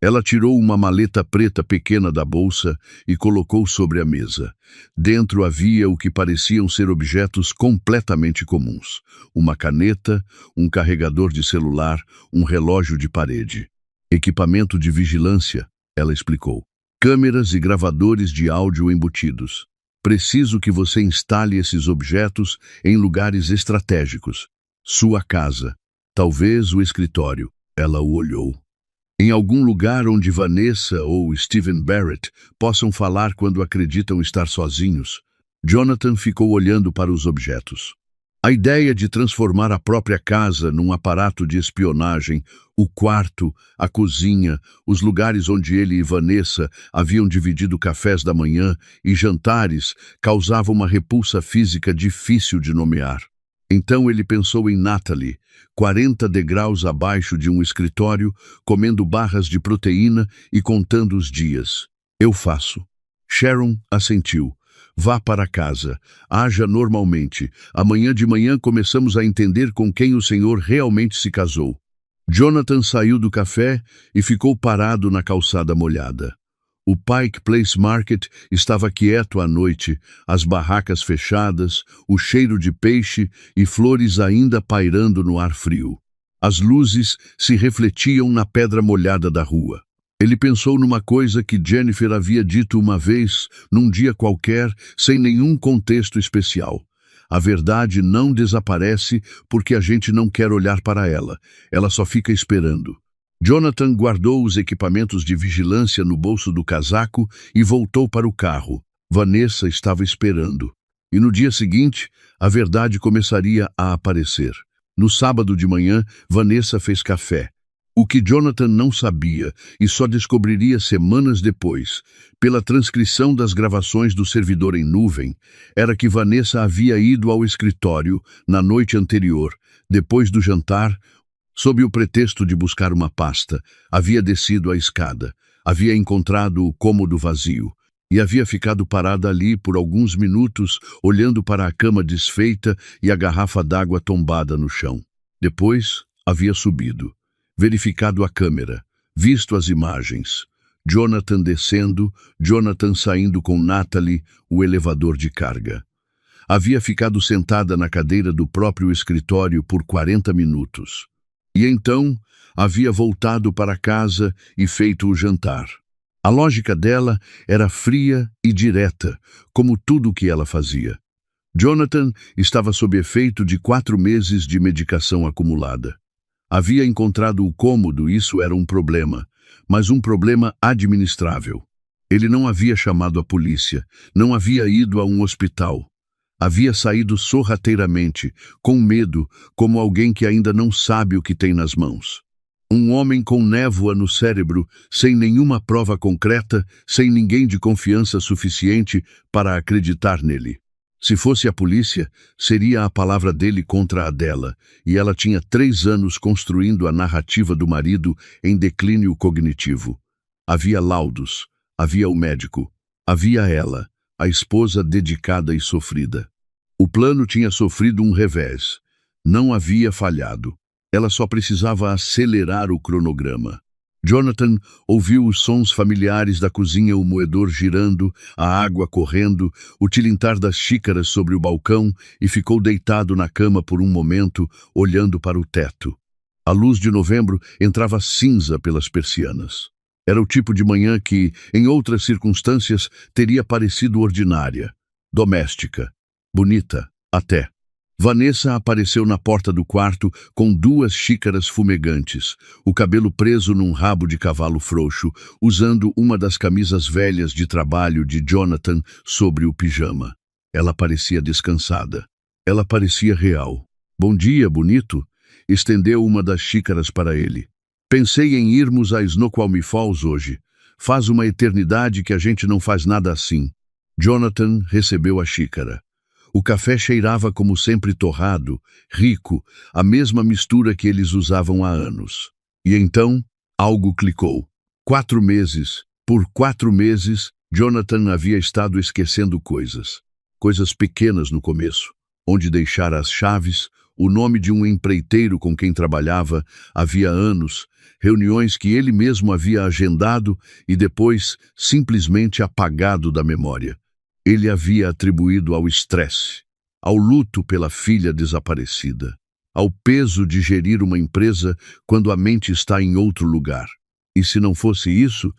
Ela tirou uma maleta preta pequena da bolsa e colocou sobre a mesa. Dentro havia o que pareciam ser objetos completamente comuns. Uma caneta, um carregador de celular, um relógio de parede. Equipamento de vigilância, ela explicou. Câmeras e gravadores de áudio embutidos. Preciso que você instale esses objetos em lugares estratégicos. Sua casa. Talvez o escritório. Ela o olhou. Em algum lugar onde Vanessa ou Stephen Barrett possam falar quando acreditam estar sozinhos. Jonathan ficou olhando para os objetos. A ideia de transformar a própria casa num aparato de espionagem, o quarto, a cozinha, os lugares onde ele e Vanessa haviam dividido cafés da manhã e jantares, causava uma repulsa física difícil de nomear. Então ele pensou em Natalie, 40 degraus abaixo de um escritório, comendo barras de proteína e contando os dias. Eu faço. Sharon assentiu. Vá para casa. Haja normalmente. Amanhã de manhã começamos a entender com quem o senhor realmente se casou. Jonathan saiu do café e ficou parado na calçada molhada. O Pike Place Market estava quieto à noite, as barracas fechadas, o cheiro de peixe e flores ainda pairando no ar frio. As luzes se refletiam na pedra molhada da rua. Ele pensou numa coisa que Jennifer havia dito uma vez, num dia qualquer, sem nenhum contexto especial. A verdade não desaparece porque a gente não quer olhar para ela. Ela só fica esperando. Jonathan guardou os equipamentos de vigilância no bolso do casaco e voltou para o carro. Vanessa estava esperando. E no dia seguinte, a verdade começaria a aparecer. No sábado de manhã, Vanessa fez café. O que Jonathan não sabia, e só descobriria semanas depois, pela transcrição das gravações do servidor em nuvem, era que Vanessa havia ido ao escritório na noite anterior, depois do jantar, sob o pretexto de buscar uma pasta, havia descido a escada, havia encontrado o cômodo vazio, e havia ficado parada ali por alguns minutos, olhando para a cama desfeita e a garrafa d'água tombada no chão. Depois, havia subido. Verificado a câmera, visto as imagens. Jonathan descendo, Jonathan saindo com Natalie, o elevador de carga. Havia ficado sentada na cadeira do próprio escritório por 40 minutos. E então, havia voltado para casa e feito o jantar. A lógica dela era fria e direta, como tudo o que ela fazia. Jonathan estava sob efeito de 4 meses de medicação acumulada. Havia encontrado o cômodo, isso era um problema, mas um problema administrável. Ele não havia chamado a polícia, não havia ido a um hospital. Havia saído sorrateiramente, com medo, como alguém que ainda não sabe o que tem nas mãos. Um homem com névoa no cérebro, sem nenhuma prova concreta, sem ninguém de confiança suficiente para acreditar nele. Se fosse a polícia, seria a palavra dele contra a dela, e ela tinha 3 anos construindo a narrativa do marido em declínio cognitivo. Havia laudos, havia o médico, havia ela, a esposa dedicada e sofrida. O plano tinha sofrido um revés. Não havia falhado. Ela só precisava acelerar o cronograma. Jonathan ouviu os sons familiares da cozinha, o moedor girando, a água correndo, o tilintar das xícaras sobre o balcão e ficou deitado na cama por um momento, olhando para o teto. A luz de novembro entrava cinza pelas persianas. Era o tipo de manhã que, em outras circunstâncias, teria parecido ordinária, doméstica, bonita, até. Vanessa apareceu na porta do quarto com 2 xícaras fumegantes, o cabelo preso num rabo de cavalo frouxo, usando uma das camisas velhas de trabalho de Jonathan sobre o pijama. Ela parecia descansada. Ela parecia real. Bom dia, bonito. Estendeu uma das xícaras para ele. Pensei em irmos a Snoqualmie Falls hoje. Faz uma eternidade que a gente não faz nada assim. Jonathan recebeu a xícara. O café cheirava como sempre torrado, rico, a mesma mistura que eles usavam há anos. E então, algo clicou. 4 meses. Por 4 meses, Jonathan havia estado esquecendo coisas. Coisas pequenas no começo. Onde deixara as chaves, o nome de um empreiteiro com quem trabalhava havia anos, reuniões que ele mesmo havia agendado e depois simplesmente apagado da memória. Ele havia atribuído ao estresse, ao luto pela filha desaparecida, ao peso de gerir uma empresa quando a mente está em outro lugar. E se não fosse isso,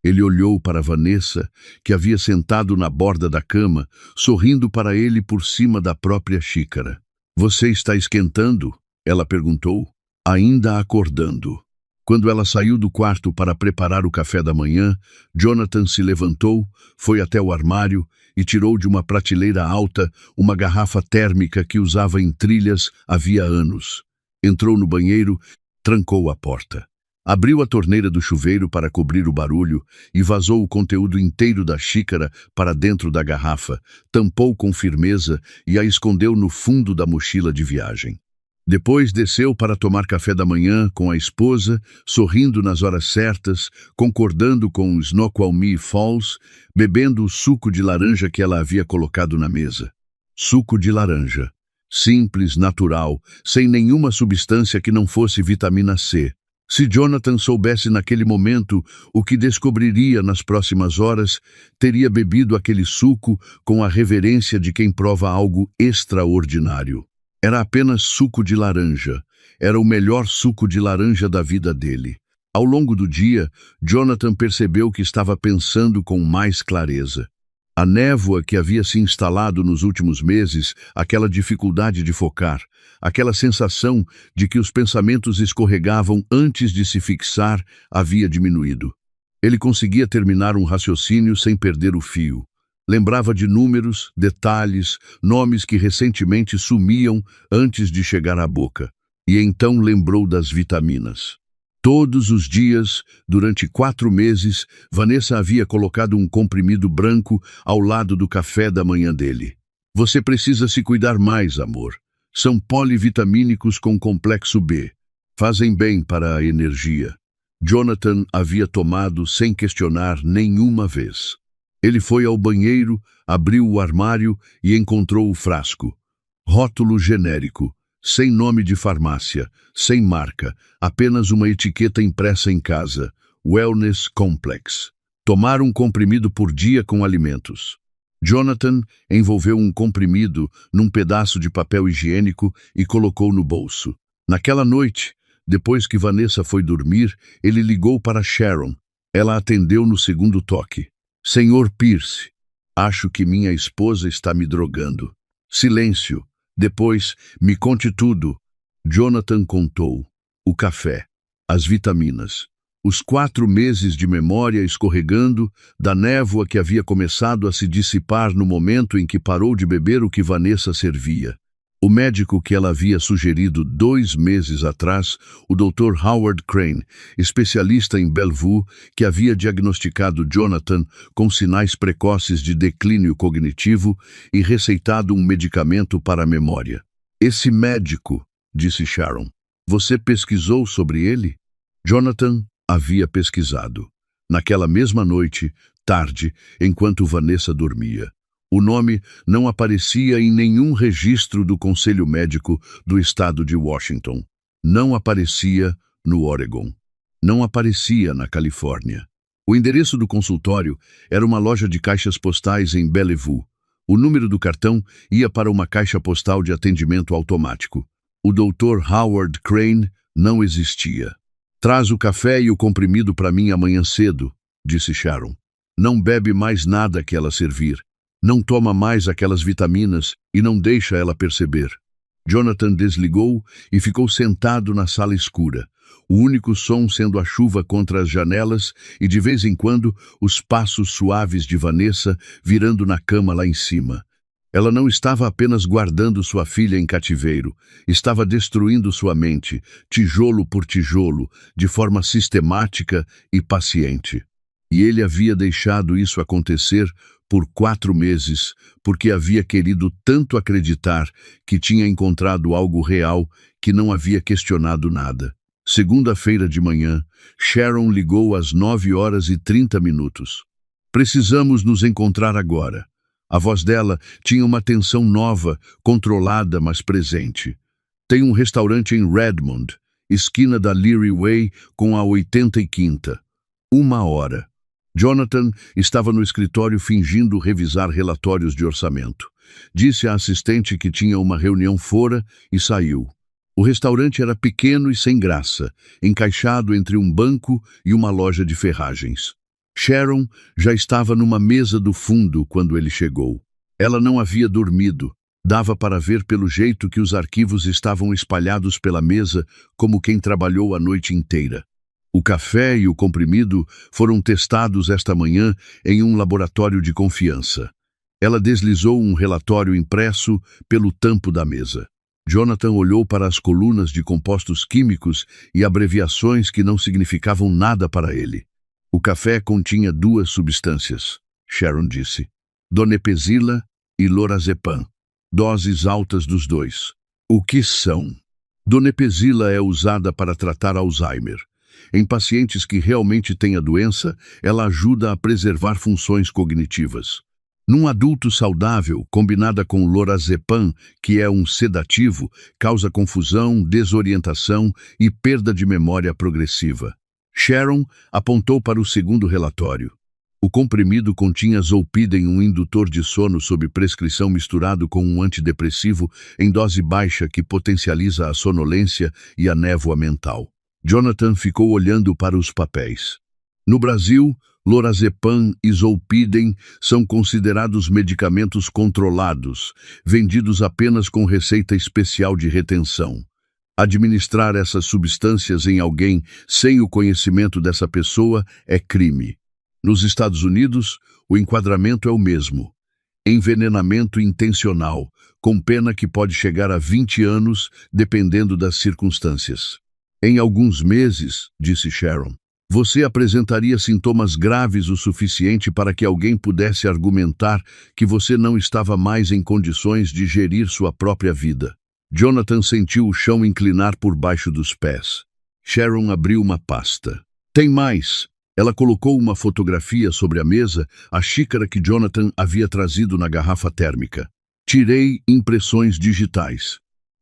ele olhou para Vanessa, que havia sentado na borda da cama, sorrindo para ele por cima da própria xícara. "Você está esquentando?" ela perguntou. "Ainda acordando." Quando ela saiu do quarto para preparar o café da manhã, Jonathan se levantou, foi até o armário e tirou de uma prateleira alta uma garrafa térmica que usava em trilhas havia anos. Entrou no banheiro, trancou a porta. Abriu a torneira do chuveiro para cobrir o barulho e vazou o conteúdo inteiro da xícara para dentro da garrafa, tampou com firmeza e a escondeu no fundo da mochila de viagem. Depois desceu para tomar café da manhã com a esposa, sorrindo nas horas certas, concordando com Snoqualmie Falls, bebendo o suco de laranja que ela havia colocado na mesa. Suco de laranja. Simples, natural, sem nenhuma substância que não fosse vitamina C. Se Jonathan soubesse naquele momento o que descobriria nas próximas horas, teria bebido aquele suco com a reverência de quem prova algo extraordinário. Era apenas suco de laranja. Era o melhor suco de laranja da vida dele. Ao longo do dia, Jonathan percebeu que estava pensando com mais clareza. A névoa que havia se instalado nos últimos meses, aquela dificuldade de focar, aquela sensação de que os pensamentos escorregavam antes de se fixar, havia diminuído. Ele conseguia terminar um raciocínio sem perder o fio. Lembrava de números, detalhes, nomes que recentemente sumiam antes de chegar à boca. E então lembrou das vitaminas. Todos os dias, durante 4 meses, Vanessa havia colocado um comprimido branco ao lado do café da manhã dele. Você precisa se cuidar mais, amor. São polivitamínicos com complexo B. Fazem bem para a energia. Jonathan havia tomado sem questionar nenhuma vez. Ele foi ao banheiro, abriu o armário e encontrou o frasco. Rótulo genérico, sem nome de farmácia, sem marca, apenas uma etiqueta impressa em casa. Wellness Complex. Tomar um comprimido por dia com alimentos. Jonathan envolveu um comprimido num pedaço de papel higiênico e colocou no bolso. Naquela noite, depois que Vanessa foi dormir, ele ligou para Sharon. Ela atendeu no segundo toque. Senhor Pierce, acho que minha esposa está me drogando. Silêncio. Depois, me conte tudo. Jonathan contou. O café, as vitaminas, os 4 meses de memória escorregando da névoa que havia começado a se dissipar no momento em que parou de beber o que Vanessa servia. O médico que ela havia sugerido 2 meses atrás, o Dr. Howard Crane, especialista em Bellevue, que havia diagnosticado Jonathan com sinais precoces de declínio cognitivo e receitado um medicamento para a memória. Esse médico, disse Sharon, você pesquisou sobre ele? Jonathan havia pesquisado. Naquela mesma noite, tarde, enquanto Vanessa dormia. O nome não aparecia em nenhum registro do Conselho Médico do estado de Washington. Não aparecia no Oregon. Não aparecia na Califórnia. O endereço do consultório era uma loja de caixas postais em Bellevue. O número do cartão ia para uma caixa postal de atendimento automático. O Dr. Howard Crane não existia. Traz o café e o comprimido para mim amanhã cedo, disse Sharon. Não bebe mais nada que ela servir. Não toma mais aquelas vitaminas e não deixa ela perceber. Jonathan desligou e ficou sentado na sala escura, o único som sendo a chuva contra as janelas e, de vez em quando, os passos suaves de Vanessa virando na cama lá em cima. Ela não estava apenas guardando sua filha em cativeiro, estava destruindo sua mente, tijolo por tijolo, de forma sistemática e paciente. E ele havia deixado isso acontecer por 4 meses, porque havia querido tanto acreditar que tinha encontrado algo real que não havia questionado nada. Segunda-feira de manhã, Sharon ligou às 9h30. Precisamos nos encontrar agora. A voz dela tinha uma tensão nova, controlada, mas presente. Tem um restaurante em Redmond, esquina da Leary Way com a 85ª. 1 hora. Jonathan estava no escritório fingindo revisar relatórios de orçamento. Disse à assistente que tinha uma reunião fora e saiu. O restaurante era pequeno e sem graça, encaixado entre um banco e uma loja de ferragens. Sharon já estava numa mesa do fundo quando ele chegou. Ela não havia dormido. Dava para ver pelo jeito que os arquivos estavam espalhados pela mesa como quem trabalhou a noite inteira. O café e o comprimido foram testados esta manhã em um laboratório de confiança. Ela deslizou um relatório impresso pelo tampo da mesa. Jonathan olhou para as colunas de compostos químicos e abreviações que não significavam nada para ele. O café continha duas substâncias, Sharon disse. Donepezila e lorazepam. Doses altas dos dois. O que são? Donepezila é usada para tratar Alzheimer. Em pacientes que realmente têm a doença, ela ajuda a preservar funções cognitivas. Num adulto saudável, combinada com lorazepam, que é um sedativo, causa confusão, desorientação e perda de memória progressiva. Sharon apontou para o segundo relatório. O comprimido continha zolpidem, um indutor de sono sob prescrição misturado com um antidepressivo em dose baixa que potencializa a sonolência e a névoa mental. Jonathan ficou olhando para os papéis. No Brasil, lorazepam e zolpidem são considerados medicamentos controlados, vendidos apenas com receita especial de retenção. Administrar essas substâncias em alguém sem o conhecimento dessa pessoa é crime. Nos Estados Unidos, o enquadramento é o mesmo. Envenenamento intencional, com pena que pode chegar a 20 anos, dependendo das circunstâncias. Em alguns meses, disse Sharon, você apresentaria sintomas graves o suficiente para que alguém pudesse argumentar que você não estava mais em condições de gerir sua própria vida. Jonathan sentiu o chão inclinar por baixo dos pés. Sharon abriu uma pasta. Tem mais! Ela colocou uma fotografia sobre a mesa, a xícara que Jonathan havia trazido na garrafa térmica. Tirei impressões digitais.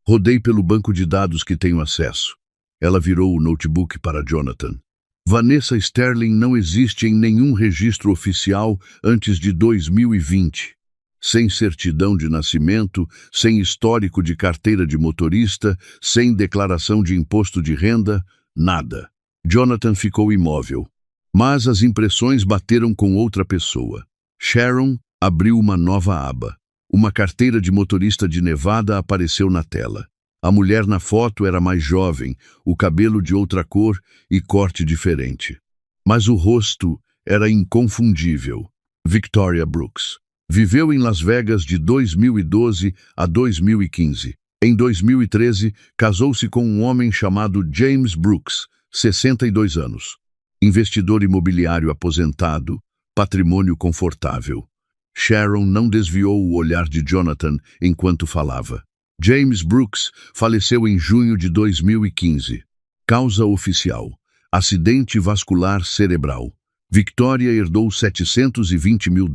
Rodei pelo banco de dados que tenho acesso. Ela virou o notebook para Jonathan. Vanessa Sterling não existe em nenhum registro oficial antes de 2020. Sem certidão de nascimento, sem histórico de carteira de motorista, sem declaração de imposto de renda, nada. Jonathan ficou imóvel. Mas as impressões bateram com outra pessoa. Sharon abriu uma nova aba. Uma carteira de motorista de Nevada apareceu na tela. A mulher na foto era mais jovem, o cabelo de outra cor e corte diferente. Mas o rosto era inconfundível. Victoria Brooks. Viveu em Las Vegas de 2012 a 2015. Em 2013, casou-se com um homem chamado James Brooks, 62 anos. Investidor imobiliário aposentado, patrimônio confortável. Sharon não desviou o olhar de Jonathan enquanto falava. James Brooks faleceu em junho de 2015. Causa oficial: acidente vascular cerebral. Victoria herdou $720 mil.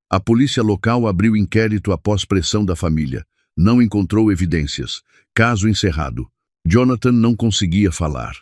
A polícia local abriu inquérito após pressão da família. Não encontrou evidências. Caso encerrado. Jonathan não conseguia falar.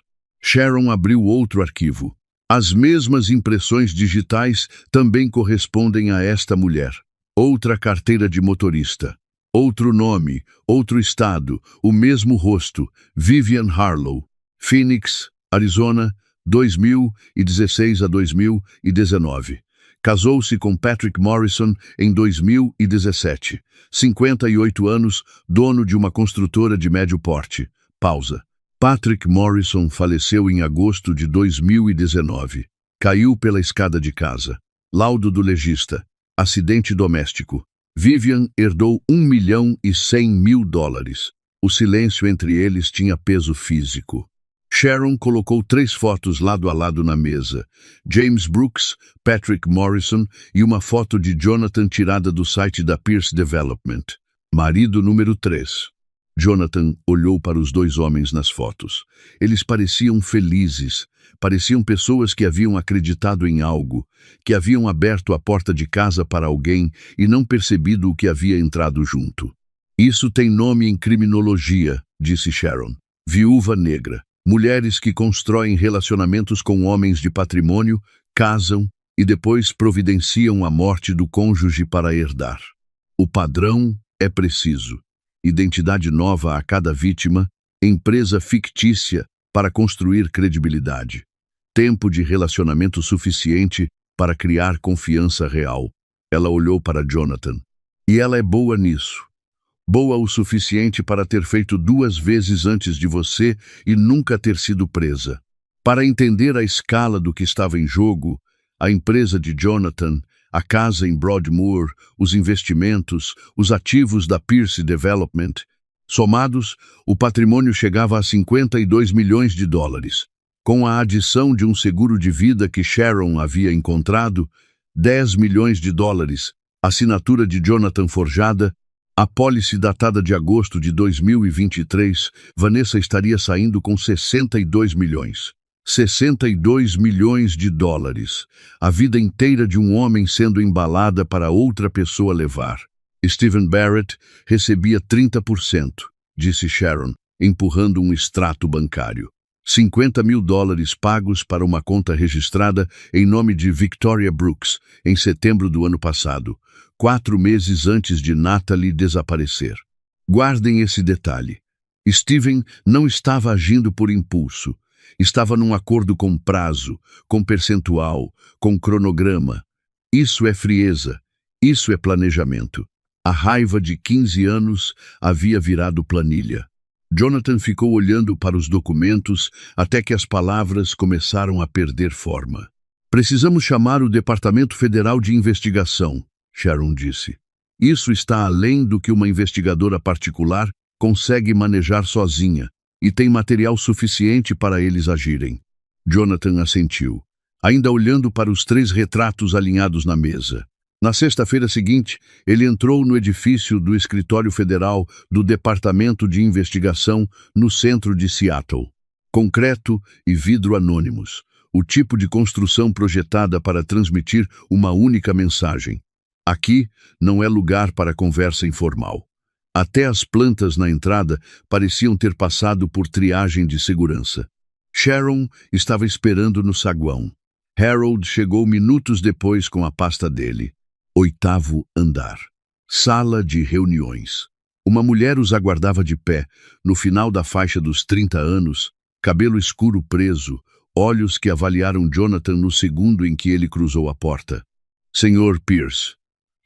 Sharon abriu outro arquivo. As mesmas impressões digitais também correspondem a esta mulher. Outra carteira de motorista. Outro nome, outro estado, o mesmo rosto, Vivian Harlow. Phoenix, Arizona, 2016 a 2019. Casou-se com Patrick Morrison em 2017. 58 anos, dono de uma construtora de médio porte. Pausa. Patrick Morrison faleceu em agosto de 2019. Caiu pela escada de casa. Laudo do legista. Acidente doméstico. Vivian herdou $1.100.000. O silêncio entre eles tinha peso físico. Sharon colocou 3 fotos lado a lado na mesa. James Brooks, Patrick Morrison e uma foto de Jonathan tirada do site da Pierce Development. Marido número 3. Jonathan olhou para os 2 homens nas fotos. Eles pareciam felizes, pareciam pessoas que haviam acreditado em algo, que haviam aberto a porta de casa para alguém e não percebido o que havia entrado junto. Isso tem nome em criminologia, disse Sharon. Viúva negra. Mulheres que constroem relacionamentos com homens de patrimônio, casam e depois providenciam a morte do cônjuge para herdar. O padrão é preciso. Identidade nova a cada vítima, empresa fictícia para construir credibilidade. Tempo de relacionamento suficiente para criar confiança real. Ela olhou para Jonathan. E ela é boa nisso. Boa o suficiente para ter feito 2 vezes antes de você e nunca ter sido presa. Para entender a escala do que estava em jogo, a empresa de Jonathan, a casa em Broadmoor, os investimentos, os ativos da Pierce Development, somados, o patrimônio chegava a 52 milhões de dólares. Com a adição de um seguro de vida que Sharon havia encontrado, 10 milhões de dólares, assinatura de Jonathan forjada, a pólice datada de agosto de 2023, Vanessa estaria saindo com 62 milhões. 62 milhões de dólares. A vida inteira de um homem sendo embalada para outra pessoa levar. Stephen Barrett recebia 30%, disse Sharon, empurrando um extrato bancário. 50 mil dólares pagos para uma conta registrada em nome de Victoria Brooks, em setembro do ano passado, 4 meses antes de Natalie desaparecer. Guardem esse detalhe. Stephen não estava agindo por impulso. Estava num acordo com prazo, com percentual, com cronograma. Isso é frieza, isso é planejamento. A raiva de 15 anos havia virado planilha. Jonathan ficou olhando para os documentos até que as palavras começaram a perder forma. Precisamos chamar o Departamento Federal de Investigação, Sharon disse. Isso está além do que uma investigadora particular consegue manejar sozinha. E tem material suficiente para eles agirem. Jonathan assentiu, ainda olhando para os 3 retratos alinhados na mesa. Na sexta-feira seguinte, ele entrou no edifício do Escritório Federal do Departamento de Investigação no centro de Seattle. Concreto e vidro anônimos, o tipo de construção projetada para transmitir uma única mensagem. Aqui não é lugar para conversa informal. Até as plantas na entrada pareciam ter passado por triagem de segurança. Sharon estava esperando no saguão. Harold chegou minutos depois com a pasta dele. 8º andar. Sala de reuniões. Uma mulher os aguardava de pé, no final da faixa dos 30 anos, cabelo escuro preso, olhos que avaliaram Jonathan no segundo em que ele cruzou a porta. Sr. Pierce.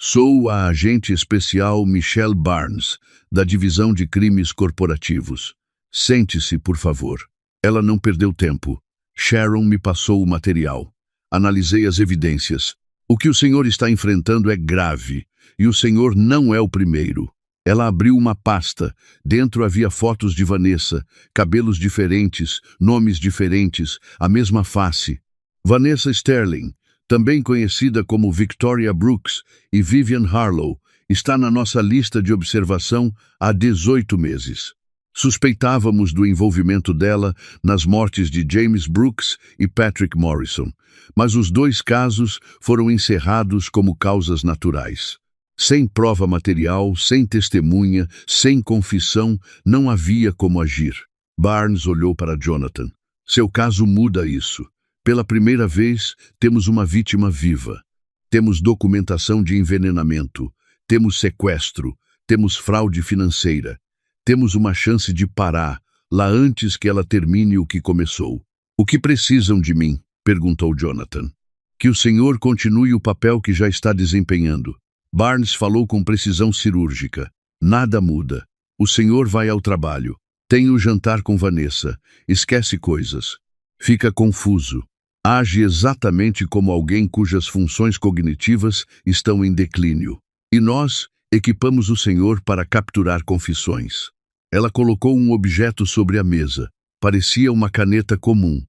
Sou a agente especial Michelle Barnes, da Divisão de Crimes Corporativos. Sente-se, por favor. Ela não perdeu tempo. Sharon me passou o material. Analisei as evidências. O que o senhor está enfrentando é grave, e o senhor não é o primeiro. Ela abriu uma pasta. Dentro havia fotos de Vanessa, cabelos diferentes, nomes diferentes, a mesma face. Vanessa Sterling, também conhecida como Victoria Brooks e Vivian Harlow, está na nossa lista de observação há 18 meses. Suspeitávamos do envolvimento dela nas mortes de James Brooks e Patrick Morrison, mas os 2 casos foram encerrados como causas naturais. Sem prova material, sem testemunha, sem confissão, não havia como agir. Barnes olhou para Jonathan. Seu caso muda isso. Pela primeira vez, temos uma vítima viva. Temos documentação de envenenamento. Temos sequestro. Temos fraude financeira. Temos uma chance de parar, lá antes que ela termine o que começou. O que precisam de mim? Perguntou Jonathan. Que o senhor continue o papel que já está desempenhando. Barnes falou com precisão cirúrgica. Nada muda. O senhor vai ao trabalho. Tem o jantar com Vanessa. Esquece coisas. Fica confuso. Age exatamente como alguém cujas funções cognitivas estão em declínio. E nós equipamos o senhor para capturar confissões. Ela colocou um objeto sobre a mesa. Parecia uma caneta comum.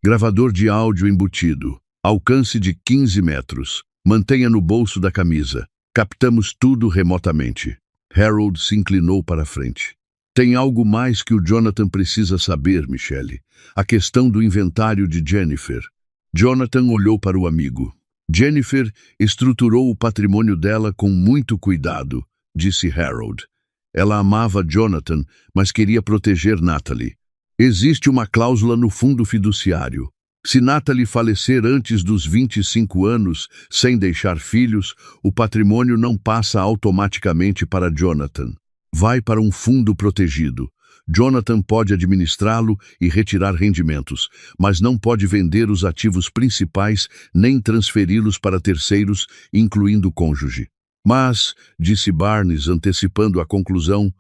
Gravador de áudio embutido. Alcance de 15 metros. Mantenha no bolso da camisa. Captamos tudo remotamente. Harold se inclinou para a frente. Tem algo mais que o Jonathan precisa saber, Michelle. A questão do inventário de Jennifer. Jonathan olhou para o amigo. Jennifer estruturou o patrimônio dela com muito cuidado, disse Harold. Ela amava Jonathan, mas queria proteger Natalie. Existe uma cláusula no fundo fiduciário. Se Natalie falecer antes dos 25 anos, sem deixar filhos, o patrimônio não passa automaticamente para Jonathan. Vai para um fundo protegido. Jonathan pode administrá-lo e retirar rendimentos, mas não pode vender os ativos principais nem transferi-los para terceiros, incluindo o cônjuge. Mas, disse Barnes, antecipando a conclusão,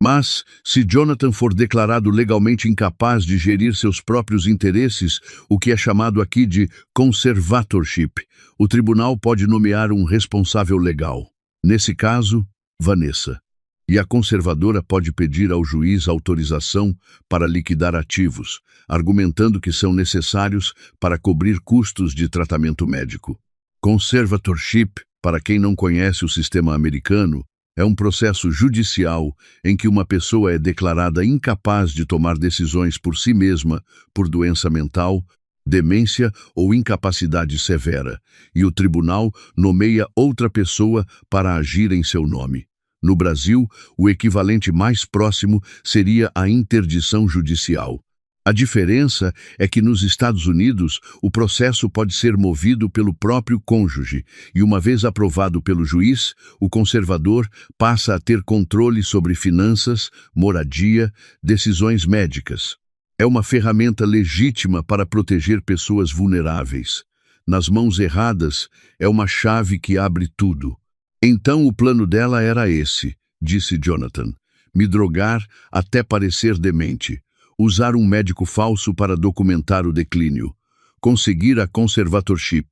Mas, se Jonathan for declarado legalmente incapaz de gerir seus próprios interesses, o que é chamado aqui de conservatorship, o tribunal pode nomear um responsável legal. Nesse caso, Vanessa. E a conservadora pode pedir ao juiz autorização para liquidar ativos, argumentando que são necessários para cobrir custos de tratamento médico. Conservatorship, para quem não conhece o sistema americano, é um processo judicial em que uma pessoa é declarada incapaz de tomar decisões por si mesma por doença mental, demência ou incapacidade severa, e o tribunal nomeia outra pessoa para agir em seu nome. No Brasil, o equivalente mais próximo seria a interdição judicial. A diferença é que nos Estados Unidos, o processo pode ser movido pelo próprio cônjuge e, uma vez aprovado pelo juiz, o conservador passa a ter controle sobre finanças, moradia, decisões médicas. É uma ferramenta legítima para proteger pessoas vulneráveis. Nas mãos erradas, é uma chave que abre tudo. Então o plano dela era esse, disse Jonathan: me drogar até parecer demente. Usar um médico falso para documentar o declínio, conseguir a conservatorship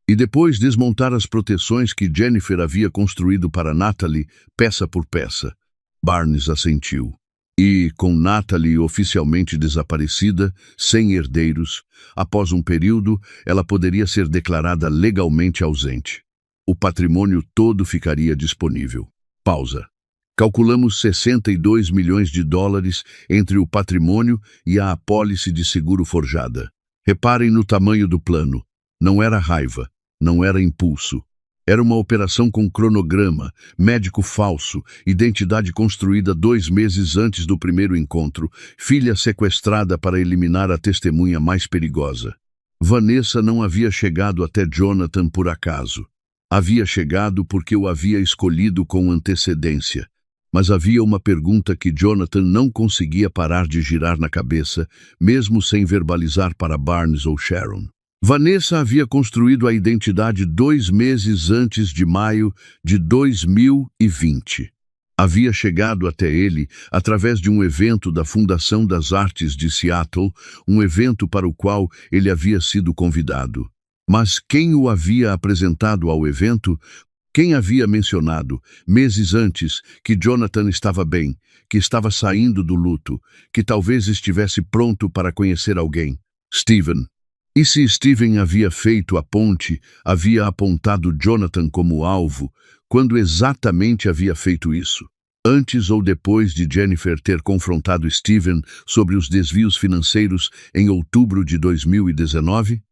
e depois desmontar as proteções que Jennifer havia construído para Natalie, peça por peça. Barnes assentiu. E, com Natalie oficialmente desaparecida, sem herdeiros, após um período, ela poderia ser declarada legalmente ausente. O patrimônio todo ficaria disponível. Pausa. Calculamos 62 milhões de dólares entre o patrimônio e a apólice de seguro forjada. Reparem no tamanho do plano. Não era raiva, não era impulso. Era uma operação com cronograma, médico falso, identidade construída 2 meses antes do primeiro encontro, filha sequestrada para eliminar a testemunha mais perigosa. Vanessa não havia chegado até Jonathan por acaso. Havia chegado porque o havia escolhido com antecedência. Mas havia uma pergunta que Jonathan não conseguia parar de girar na cabeça, mesmo sem verbalizar para Barnes ou Sharon. Vanessa havia construído a identidade 2 meses antes de maio de 2020. Havia chegado até ele através de um evento da Fundação das Artes de Seattle, um evento para o qual ele havia sido convidado. Mas quem o havia apresentado ao evento? Quem havia mencionado, meses antes, que Jonathan estava bem, que estava saindo do luto, que talvez estivesse pronto para conhecer alguém? Steven. E se Steven havia feito a ponte, havia apontado Jonathan como alvo, quando exatamente havia feito isso? Antes ou depois de Jennifer ter confrontado Steven sobre os desvios financeiros em outubro de 2019?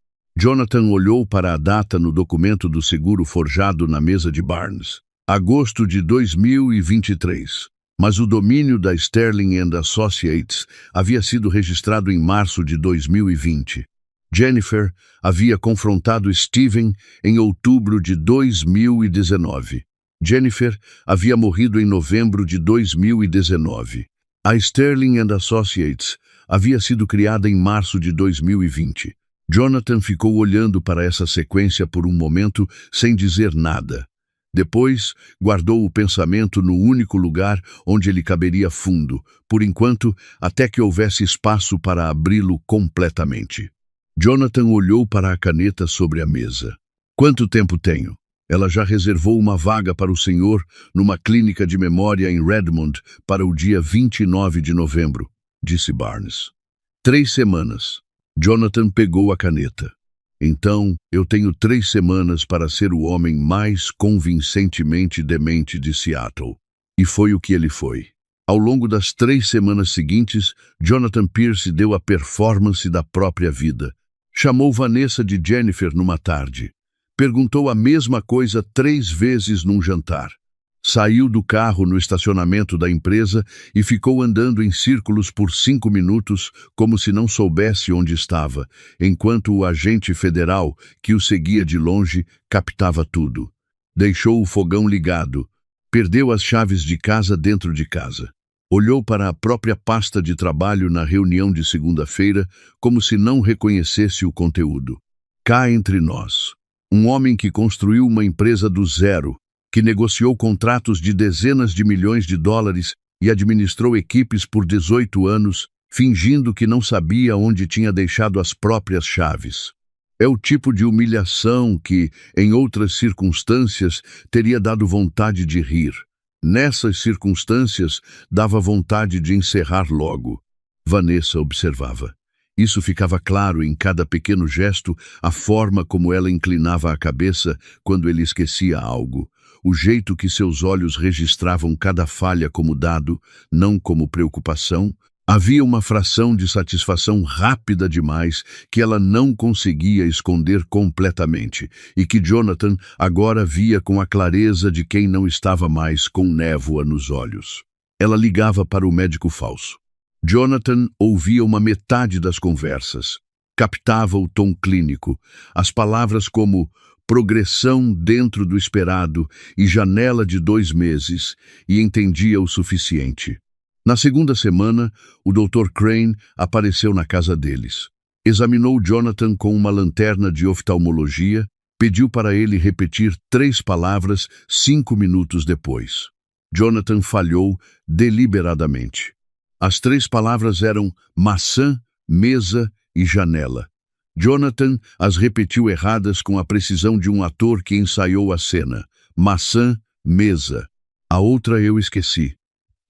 Jonathan olhou para a data no documento do seguro forjado na mesa de Barnes. Agosto de 2023. Mas o domínio da Sterling & Associates havia sido registrado em março de 2020. Jennifer havia confrontado Steven em outubro de 2019. Jennifer havia morrido em novembro de 2019. A Sterling & Associates havia sido criada em março de 2020. Jonathan ficou olhando para essa sequência por um momento sem dizer nada. Depois, guardou o pensamento no único lugar onde ele caberia fundo, por enquanto, até que houvesse espaço para abri-lo completamente. Jonathan olhou para a caneta sobre a mesa. Quanto tempo tenho? Ela já reservou uma vaga para o senhor numa clínica de memória em Redmond para o dia 29 de novembro, disse Barnes. 3 semanas. Jonathan pegou a caneta. Então, eu tenho 3 semanas para ser o homem mais convincentemente demente de Seattle. E foi o que ele foi. Ao longo das 3 semanas seguintes, Jonathan Pierce deu a performance da própria vida. Chamou Vanessa de Jennifer numa tarde. Perguntou a mesma coisa 3 vezes num jantar. Saiu do carro no estacionamento da empresa e ficou andando em círculos por 5 minutos, como se não soubesse onde estava, enquanto o agente federal, que o seguia de longe, captava tudo. Deixou o fogão ligado. Perdeu as chaves de casa dentro de casa. Olhou para a própria pasta de trabalho na reunião de segunda-feira, como se não reconhecesse o conteúdo. Cá entre nós. Um homem que construiu uma empresa do zero, que negociou contratos de dezenas de milhões de dólares e administrou equipes por 18 anos, fingindo que não sabia onde tinha deixado as próprias chaves. É o tipo de humilhação que, em outras circunstâncias, teria dado vontade de rir. Nessas circunstâncias, dava vontade de encerrar logo. Vanessa observava. Isso ficava claro em cada pequeno gesto, a forma como ela inclinava a cabeça quando ele esquecia algo, o jeito que seus olhos registravam cada falha como dado, não como preocupação. Havia uma fração de satisfação rápida demais que ela não conseguia esconder completamente e que Jonathan agora via com a clareza de quem não estava mais com névoa nos olhos. Ela ligava para o médico falso. Jonathan ouvia uma metade das conversas, captava o tom clínico, as palavras como progressão dentro do esperado e janela de 2 meses, e entendia o suficiente. Na segunda semana, o Dr. Crane apareceu na casa deles. Examinou Jonathan com uma lanterna de oftalmologia, pediu para ele repetir 3 palavras 5 minutos depois. Jonathan falhou deliberadamente. As 3 palavras eram maçã, mesa e janela. Jonathan as repetiu erradas com a precisão de um ator que ensaiou a cena. Maçã, mesa. A outra eu esqueci.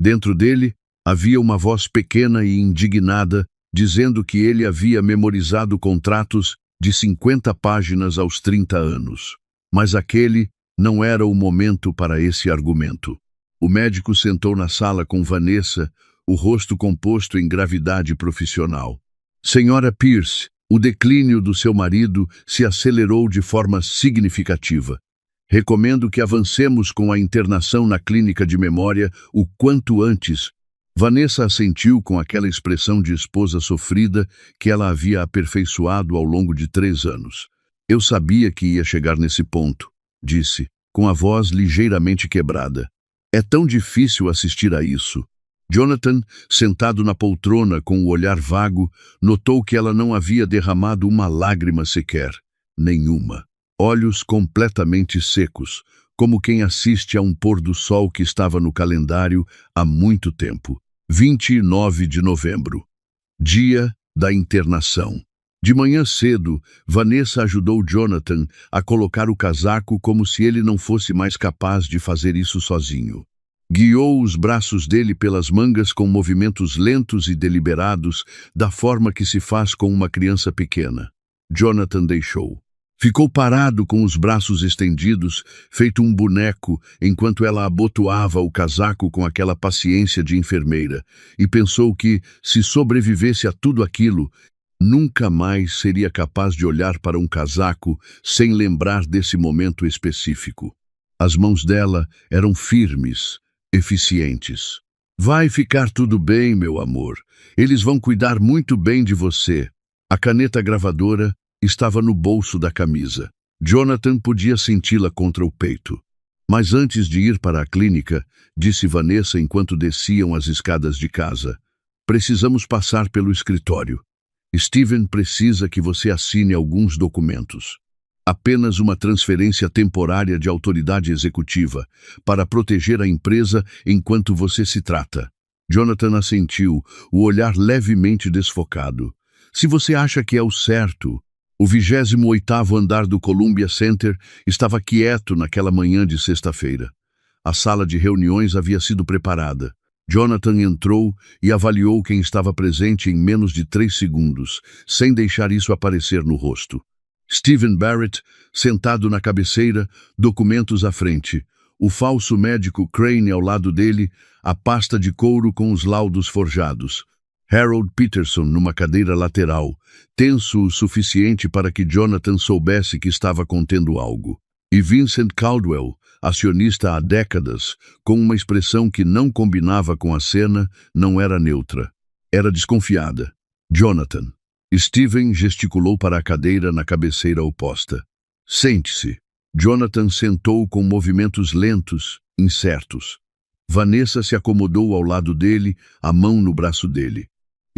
Dentro dele, havia uma voz pequena e indignada, dizendo que ele havia memorizado contratos de 50 páginas aos 30 anos. Mas aquele não era o momento para esse argumento. O médico sentou na sala com Vanessa, o rosto composto em gravidade profissional. Senhora Pierce, o declínio do seu marido se acelerou de forma significativa. Recomendo que avancemos com a internação na clínica de memória o quanto antes. Vanessa assentiu com aquela expressão de esposa sofrida que ela havia aperfeiçoado ao longo de 3 anos. Eu sabia que ia chegar nesse ponto, disse, com a voz ligeiramente quebrada. É tão difícil assistir a isso. Jonathan, sentado na poltrona com o olhar vago, notou que ela não havia derramado uma lágrima sequer. Nenhuma. Olhos completamente secos, como quem assiste a um pôr do sol que estava no calendário há muito tempo. 29 de novembro. Dia da internação. De manhã cedo, Vanessa ajudou Jonathan a colocar o casaco como se ele não fosse mais capaz de fazer isso sozinho. Guiou os braços dele pelas mangas com movimentos lentos e deliberados, da forma que se faz com uma criança pequena. Jonathan deixou. Ficou parado com os braços estendidos, feito um boneco, enquanto ela abotoava o casaco com aquela paciência de enfermeira, e pensou que, se sobrevivesse a tudo aquilo, nunca mais seria capaz de olhar para um casaco sem lembrar desse momento específico. As mãos dela eram firmes, eficientes. Vai ficar tudo bem, meu amor. Eles vão cuidar muito bem de você. A caneta gravadora estava no bolso da camisa. Jonathan podia senti-la contra o peito. Mas antes de ir para a clínica, disse Vanessa enquanto desciam as escadas de casa, precisamos passar pelo escritório. Steven precisa que você assine alguns documentos. Apenas uma transferência temporária de autoridade executiva, para proteger a empresa enquanto você se trata. Jonathan assentiu, o olhar levemente desfocado. Se você acha que é o certo... O 28º andar do Columbia Center estava quieto naquela manhã de sexta-feira. A sala de reuniões havia sido preparada. Jonathan entrou e avaliou quem estava presente em menos de 3 segundos, sem deixar isso aparecer no rosto. Stephen Barrett, sentado na cabeceira, documentos à frente. O falso médico Crane ao lado dele, a pasta de couro com os laudos forjados. Harold Peterson numa cadeira lateral, tenso o suficiente para que Jonathan soubesse que estava contendo algo. E Vincent Caldwell, acionista há décadas, com uma expressão que não combinava com a cena, não era neutra. Era desconfiada. Jonathan. Steven gesticulou para a cadeira na cabeceira oposta. Sente-se. Jonathan sentou com movimentos lentos, incertos. Vanessa se acomodou ao lado dele, a mão no braço dele.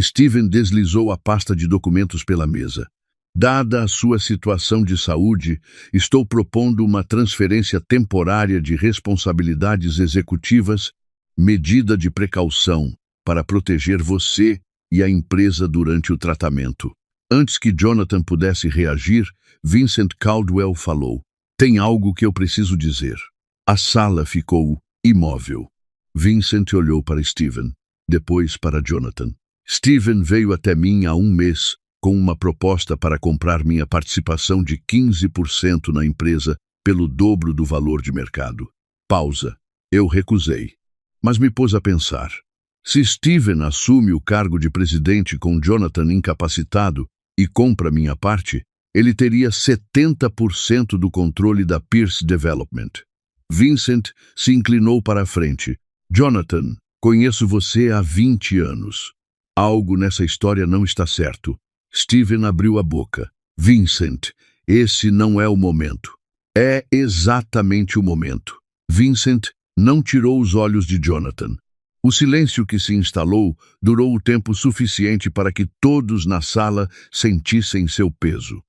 Steven deslizou a pasta de documentos pela mesa. Dada a sua situação de saúde, estou propondo uma transferência temporária de responsabilidades executivas. medida de precaução para proteger você e a empresa durante o tratamento. Antes que Jonathan pudesse reagir, Vincent Caldwell falou: "Tem algo que eu preciso dizer." A sala ficou imóvel. Vincent olhou para Steven, depois para Jonathan. "Steven veio até mim há um mês com uma proposta para comprar minha participação de 15% na empresa pelo dobro do valor de mercado." Pausa. Eu recusei. Mas me pôs a pensar. Se Steven assume o cargo de presidente com Jonathan incapacitado e compra minha parte, ele teria 70% do controle da Pierce Development. Vincent se inclinou para a frente. "Jonathan, conheço você há 20 anos. Algo nessa história não está certo." Steven abriu a boca. "Vincent, esse não é o momento." "É exatamente o momento." Vincent não tirou os olhos de Jonathan. O silêncio que se instalou durou o tempo suficiente para que todos na sala sentissem seu peso.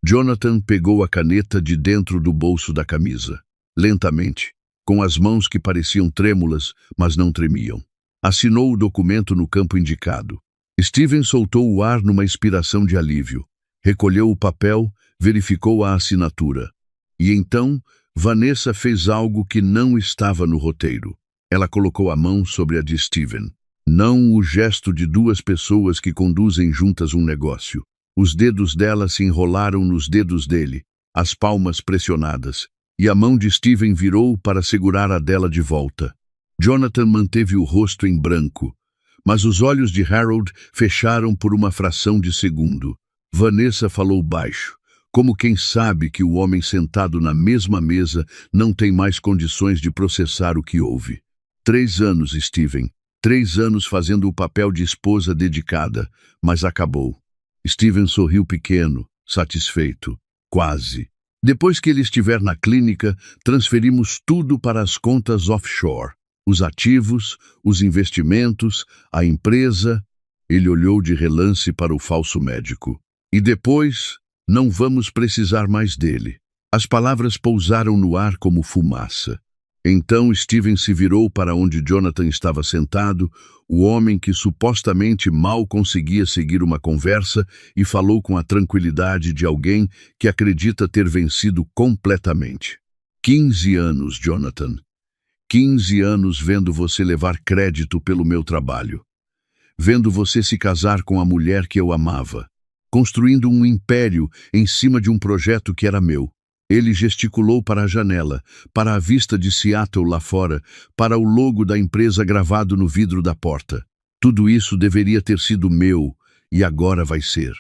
Jonathan pegou a caneta de dentro do bolso da camisa. Lentamente, com as mãos que pareciam trêmulas, mas não tremiam. Assinou o documento no campo indicado. Steven soltou o ar numa expiração de alívio. Recolheu o papel, verificou a assinatura. E então, Vanessa fez algo que não estava no roteiro. Ela colocou a mão sobre a de Steven. Não o gesto de duas pessoas que conduzem juntas um negócio. Os dedos dela se enrolaram nos dedos dele, as palmas pressionadas, e a mão de Steven virou para segurar a dela de volta. Jonathan manteve o rosto em branco, mas os olhos de Harold fecharam por uma fração de segundo. Vanessa falou baixo, como quem sabe que o homem sentado na mesma mesa não tem mais condições de processar o que houve. 3 anos, Steven. 3 anos fazendo o papel de esposa dedicada, mas acabou. Steven sorriu pequeno, satisfeito. Quase. Depois que ele estiver na clínica, transferimos tudo para as contas offshore. Os ativos, os investimentos, a empresa. Ele olhou de relance para o falso médico. E depois, não vamos precisar mais dele. As palavras pousaram no ar como fumaça. Então Steven se virou para onde Jonathan estava sentado, o homem que supostamente mal conseguia seguir uma conversa, e falou com a tranquilidade de alguém que acredita ter vencido completamente. 15 anos, Jonathan. 15 anos vendo você levar crédito pelo meu trabalho. Vendo você se casar com a mulher que eu amava. Construindo um império em cima de um projeto que era meu. Ele gesticulou para a janela, para a vista de Seattle lá fora, para o logo da empresa gravado no vidro da porta. Tudo isso deveria ter sido meu, e agora vai ser.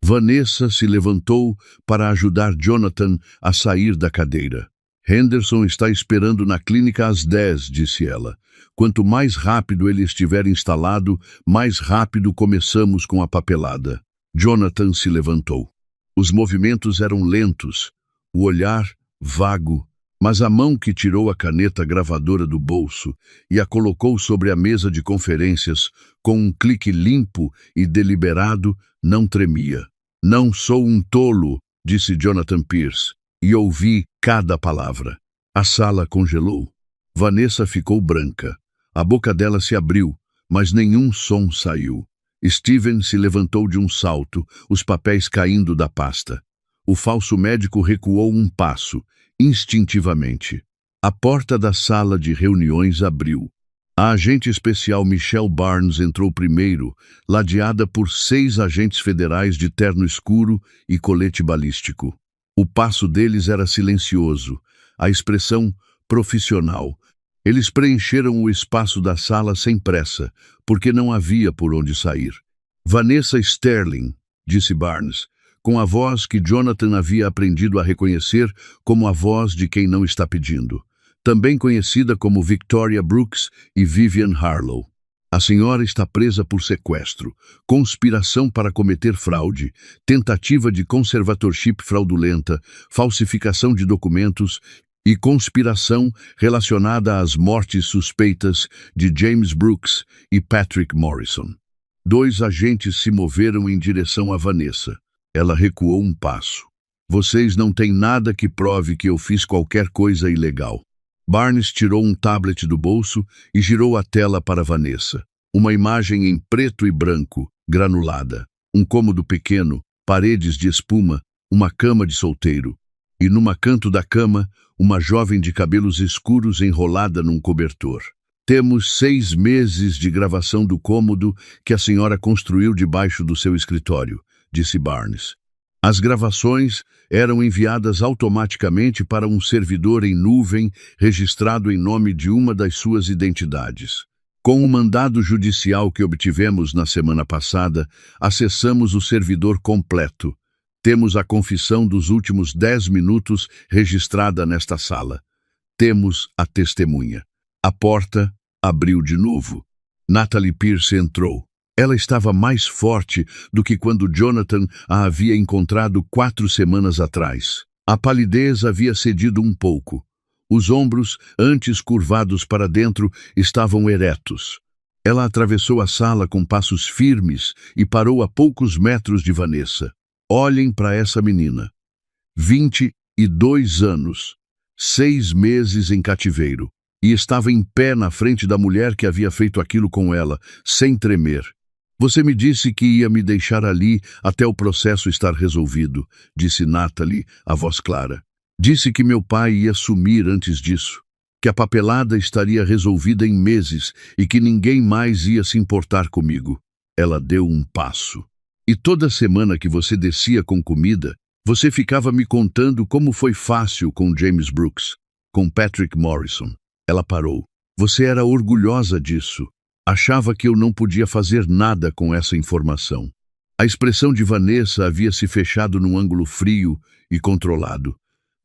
Vanessa se levantou para ajudar Jonathan a sair da cadeira. "Henderson está esperando na clínica às 10, disse ela. "Quanto mais rápido ele estiver instalado, mais rápido começamos com a papelada." Jonathan se levantou. Os movimentos eram lentos, o olhar vago, mas a mão que tirou a caneta gravadora do bolso e a colocou sobre a mesa de conferências com um clique limpo e deliberado não tremia. "Não sou um tolo", disse Jonathan Pierce, e ouvi cada palavra. A sala congelou. Vanessa ficou branca. A boca dela se abriu, mas nenhum som saiu. Steven se levantou de um salto, os papéis caindo da pasta. O falso médico recuou um passo, instintivamente. A porta da sala de reuniões abriu. A agente especial Michelle Barnes entrou primeiro, ladeada por 6 agentes federais de terno escuro e colete balístico. O passo deles era silencioso, a expressão profissional. Eles preencheram o espaço da sala sem pressa, porque não havia por onde sair. "Vanessa Sterling", disse Barnes, com a voz que Jonathan havia aprendido a reconhecer como a voz de quem não está pedindo. Também conhecida como Victoria Brooks e Vivian Harlow. "A senhora está presa por sequestro, conspiração para cometer fraude, tentativa de conservatorship fraudulenta, falsificação de documentos e conspiração relacionada às mortes suspeitas de James Brooks e Patrick Morrison." 2 agentes se moveram em direção a Vanessa. Ela recuou um passo. "Vocês não têm nada que prove que eu fiz qualquer coisa ilegal." Barnes tirou um tablet do bolso e girou a tela para Vanessa. Uma imagem em preto e branco, granulada. Um cômodo pequeno, paredes de espuma, uma cama de solteiro. E numa canto da cama, uma jovem de cabelos escuros enrolada num cobertor. Temos 6 meses de gravação do cômodo que a senhora construiu debaixo do seu escritório, disse Barnes. As gravações eram enviadas automaticamente para um servidor em nuvem registrado em nome de uma das suas identidades. Com o mandado judicial que obtivemos na semana passada, acessamos o servidor completo. Temos a confissão dos últimos 10 minutos registrada nesta sala. Temos a testemunha. A porta abriu de novo. Natalie Pierce entrou. Ela estava mais forte do que quando Jonathan a havia encontrado 4 semanas atrás. A palidez havia cedido um pouco. Os ombros, antes curvados para dentro, estavam eretos. Ela atravessou a sala com passos firmes e parou a poucos metros de Vanessa. Olhem para essa menina. 22 anos, 6 meses em cativeiro, e estava em pé na frente da mulher que havia feito aquilo com ela, sem tremer. Você me disse que ia me deixar ali até o processo estar resolvido, disse Natalie, a voz clara. Disse que meu pai ia sumir antes disso, que a papelada estaria resolvida em meses e que ninguém mais ia se importar comigo. Ela deu um passo. E toda semana que você descia com comida, você ficava me contando como foi fácil com James Brooks, com Patrick Morrison. Ela parou. Você era orgulhosa disso. Achava que eu não podia fazer nada com essa informação. A expressão de Vanessa havia se fechado num ângulo frio e controlado.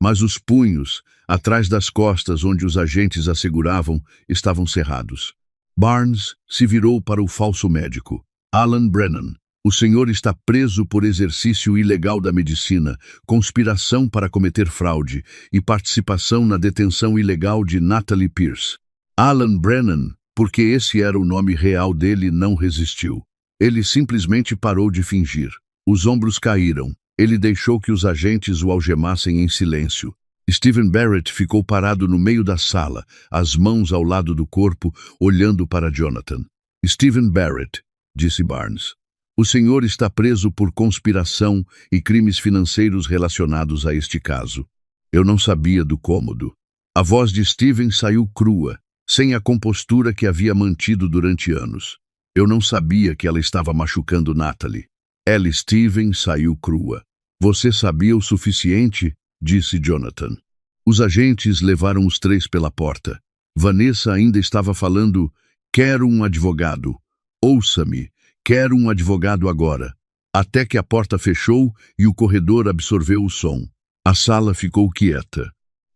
Mas os punhos, atrás das costas onde os agentes a seguravam, estavam cerrados. Barnes se virou para o falso médico. Alan Brennan. O senhor está preso por exercício ilegal da medicina, conspiração para cometer fraude e participação na detenção ilegal de Natalie Pierce. Alan Brennan, porque esse era o nome real dele, não resistiu. Ele simplesmente parou de fingir. Os ombros caíram. Ele deixou que os agentes o algemassem em silêncio. Stephen Barrett ficou parado no meio da sala, as mãos ao lado do corpo, olhando para Jonathan. Stephen Barrett, disse Barnes. O senhor está preso por conspiração e crimes financeiros relacionados a este caso. Eu não sabia do cômodo. A voz de Stephen saiu crua, sem a compostura que havia mantido durante anos. Eu não sabia que ela estava machucando Natalie. Ela, Stephen, saiu crua. Você sabia o suficiente? Disse Jonathan. Os agentes levaram os 3 pela porta. Vanessa ainda estava falando, quero um advogado. Ouça-me. Quero um advogado agora. Até que a porta fechou e o corredor absorveu o som. A sala ficou quieta.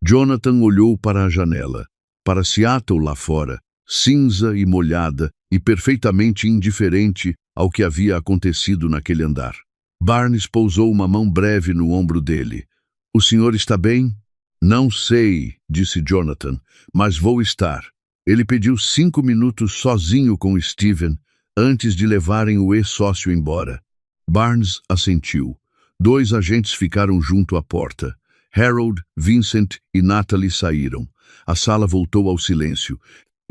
Jonathan olhou para a janela, para Seattle lá fora, cinza e molhada e perfeitamente indiferente ao que havia acontecido naquele andar. Barnes pousou uma mão breve no ombro dele. O senhor está bem? Não sei, disse Jonathan, mas vou estar. Ele pediu 5 minutos sozinho com Stephen, antes de levarem o ex-sócio embora. Barnes assentiu. 2 agentes ficaram junto à porta. Harold, Vincent e Natalie saíram. A sala voltou ao silêncio.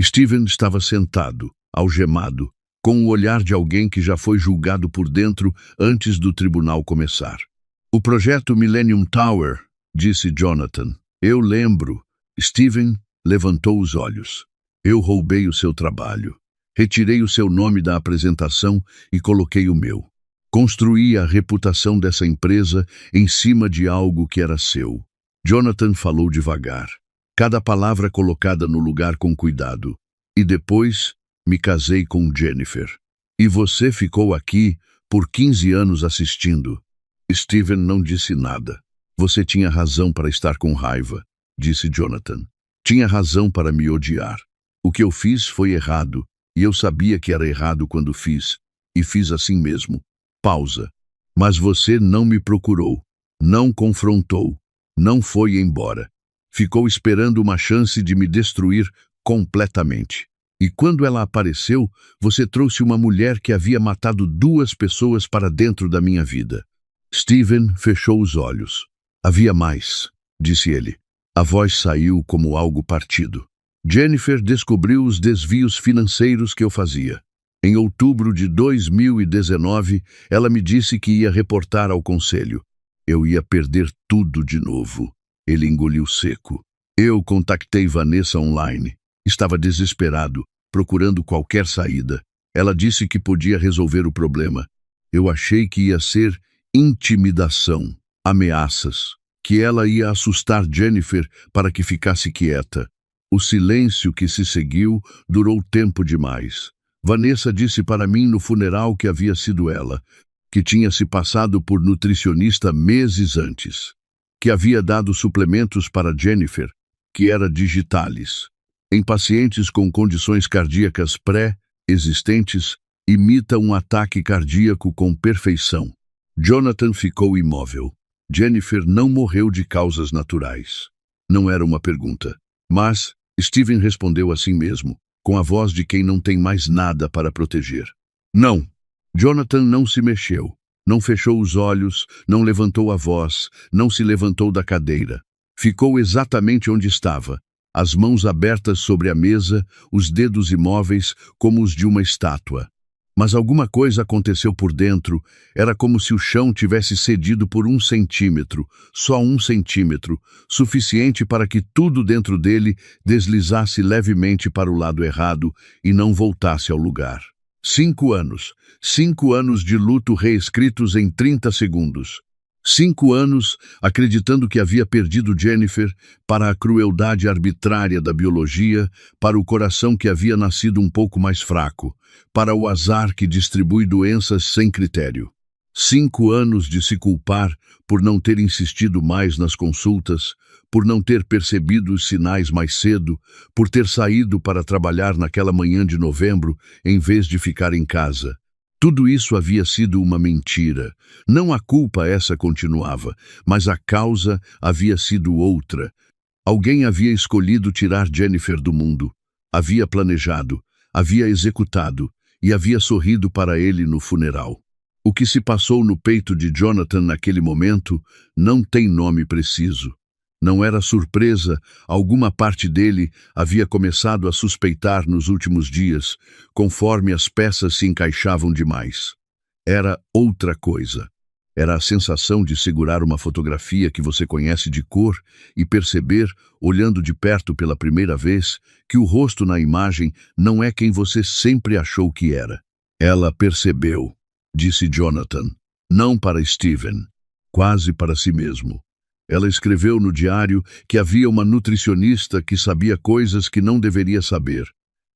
Stephen estava sentado, algemado, com o olhar de alguém que já foi julgado por dentro antes do tribunal começar. O projeto Millennium Tower, disse Jonathan. Eu lembro. Stephen levantou os olhos. Eu roubei o seu trabalho. Retirei o seu nome da apresentação e coloquei o meu. Construí a reputação dessa empresa em cima de algo que era seu. Jonathan falou devagar, cada palavra colocada no lugar com cuidado. E depois me casei com Jennifer. E você ficou aqui por 15 anos assistindo. Stephen não disse nada. Você tinha razão para estar com raiva, disse Jonathan. Tinha razão para me odiar. O que eu fiz foi errado. E eu sabia que era errado quando fiz, e fiz assim mesmo. Pausa. Mas você não me procurou, não confrontou, não foi embora. Ficou esperando uma chance de me destruir completamente. E quando ela apareceu, você trouxe uma mulher que havia matado 2 pessoas para dentro da minha vida. Stephen fechou os olhos. Havia mais, disse ele. A voz saiu como algo partido. Jennifer descobriu os desvios financeiros que eu fazia. Em outubro de 2019, ela me disse que ia reportar ao conselho. Eu ia perder tudo de novo. Ele engoliu seco. Eu contactei Vanessa online. Estava desesperado, procurando qualquer saída. Ela disse que podia resolver o problema. Eu achei que ia ser intimidação, ameaças, que ela ia assustar Jennifer para que ficasse quieta. O silêncio que se seguiu durou tempo demais. Vanessa disse para mim no funeral que havia sido ela, que tinha se passado por nutricionista meses antes, que havia dado suplementos para Jennifer, que era digitalis. Em pacientes com condições cardíacas pré-existentes, imita um ataque cardíaco com perfeição. Jonathan ficou imóvel. Jennifer não morreu de causas naturais. Não era uma pergunta. Mas Steven respondeu assim mesmo, com a voz de quem não tem mais nada para proteger. Não. Jonathan não se mexeu. Não fechou os olhos, não levantou a voz, não se levantou da cadeira. Ficou exatamente onde estava, as mãos abertas sobre a mesa, os dedos imóveis como os de uma estátua. Mas alguma coisa aconteceu por dentro, era como se o chão tivesse cedido por 1 centímetro, só 1 centímetro, suficiente para que tudo dentro dele deslizasse levemente para o lado errado e não voltasse ao lugar. 5 anos. 5 anos de luto reescritos em 30 segundos. 5 anos acreditando que havia perdido Jennifer para a crueldade arbitrária da biologia, para o coração que havia nascido um pouco mais fraco, para o azar que distribui doenças sem critério. 5 anos de se culpar por não ter insistido mais nas consultas, por não ter percebido os sinais mais cedo, por ter saído para trabalhar naquela manhã de novembro em vez de ficar em casa. Tudo isso havia sido uma mentira. Não a culpa essa continuava, mas a causa havia sido outra. Alguém havia escolhido tirar Jennifer do mundo. Havia planejado, havia executado e havia sorrido para ele no funeral. O que se passou no peito de Jonathan naquele momento não tem nome preciso. Não era surpresa, alguma parte dele havia começado a suspeitar nos últimos dias, conforme as peças se encaixavam demais. Era outra coisa. Era a sensação de segurar uma fotografia que você conhece de cor e perceber, olhando de perto pela primeira vez, que o rosto na imagem não é quem você sempre achou que era. Ela percebeu, disse Jonathan, não para Steven, quase para si mesmo. Ela escreveu no diário que havia uma nutricionista que sabia coisas que não deveria saber,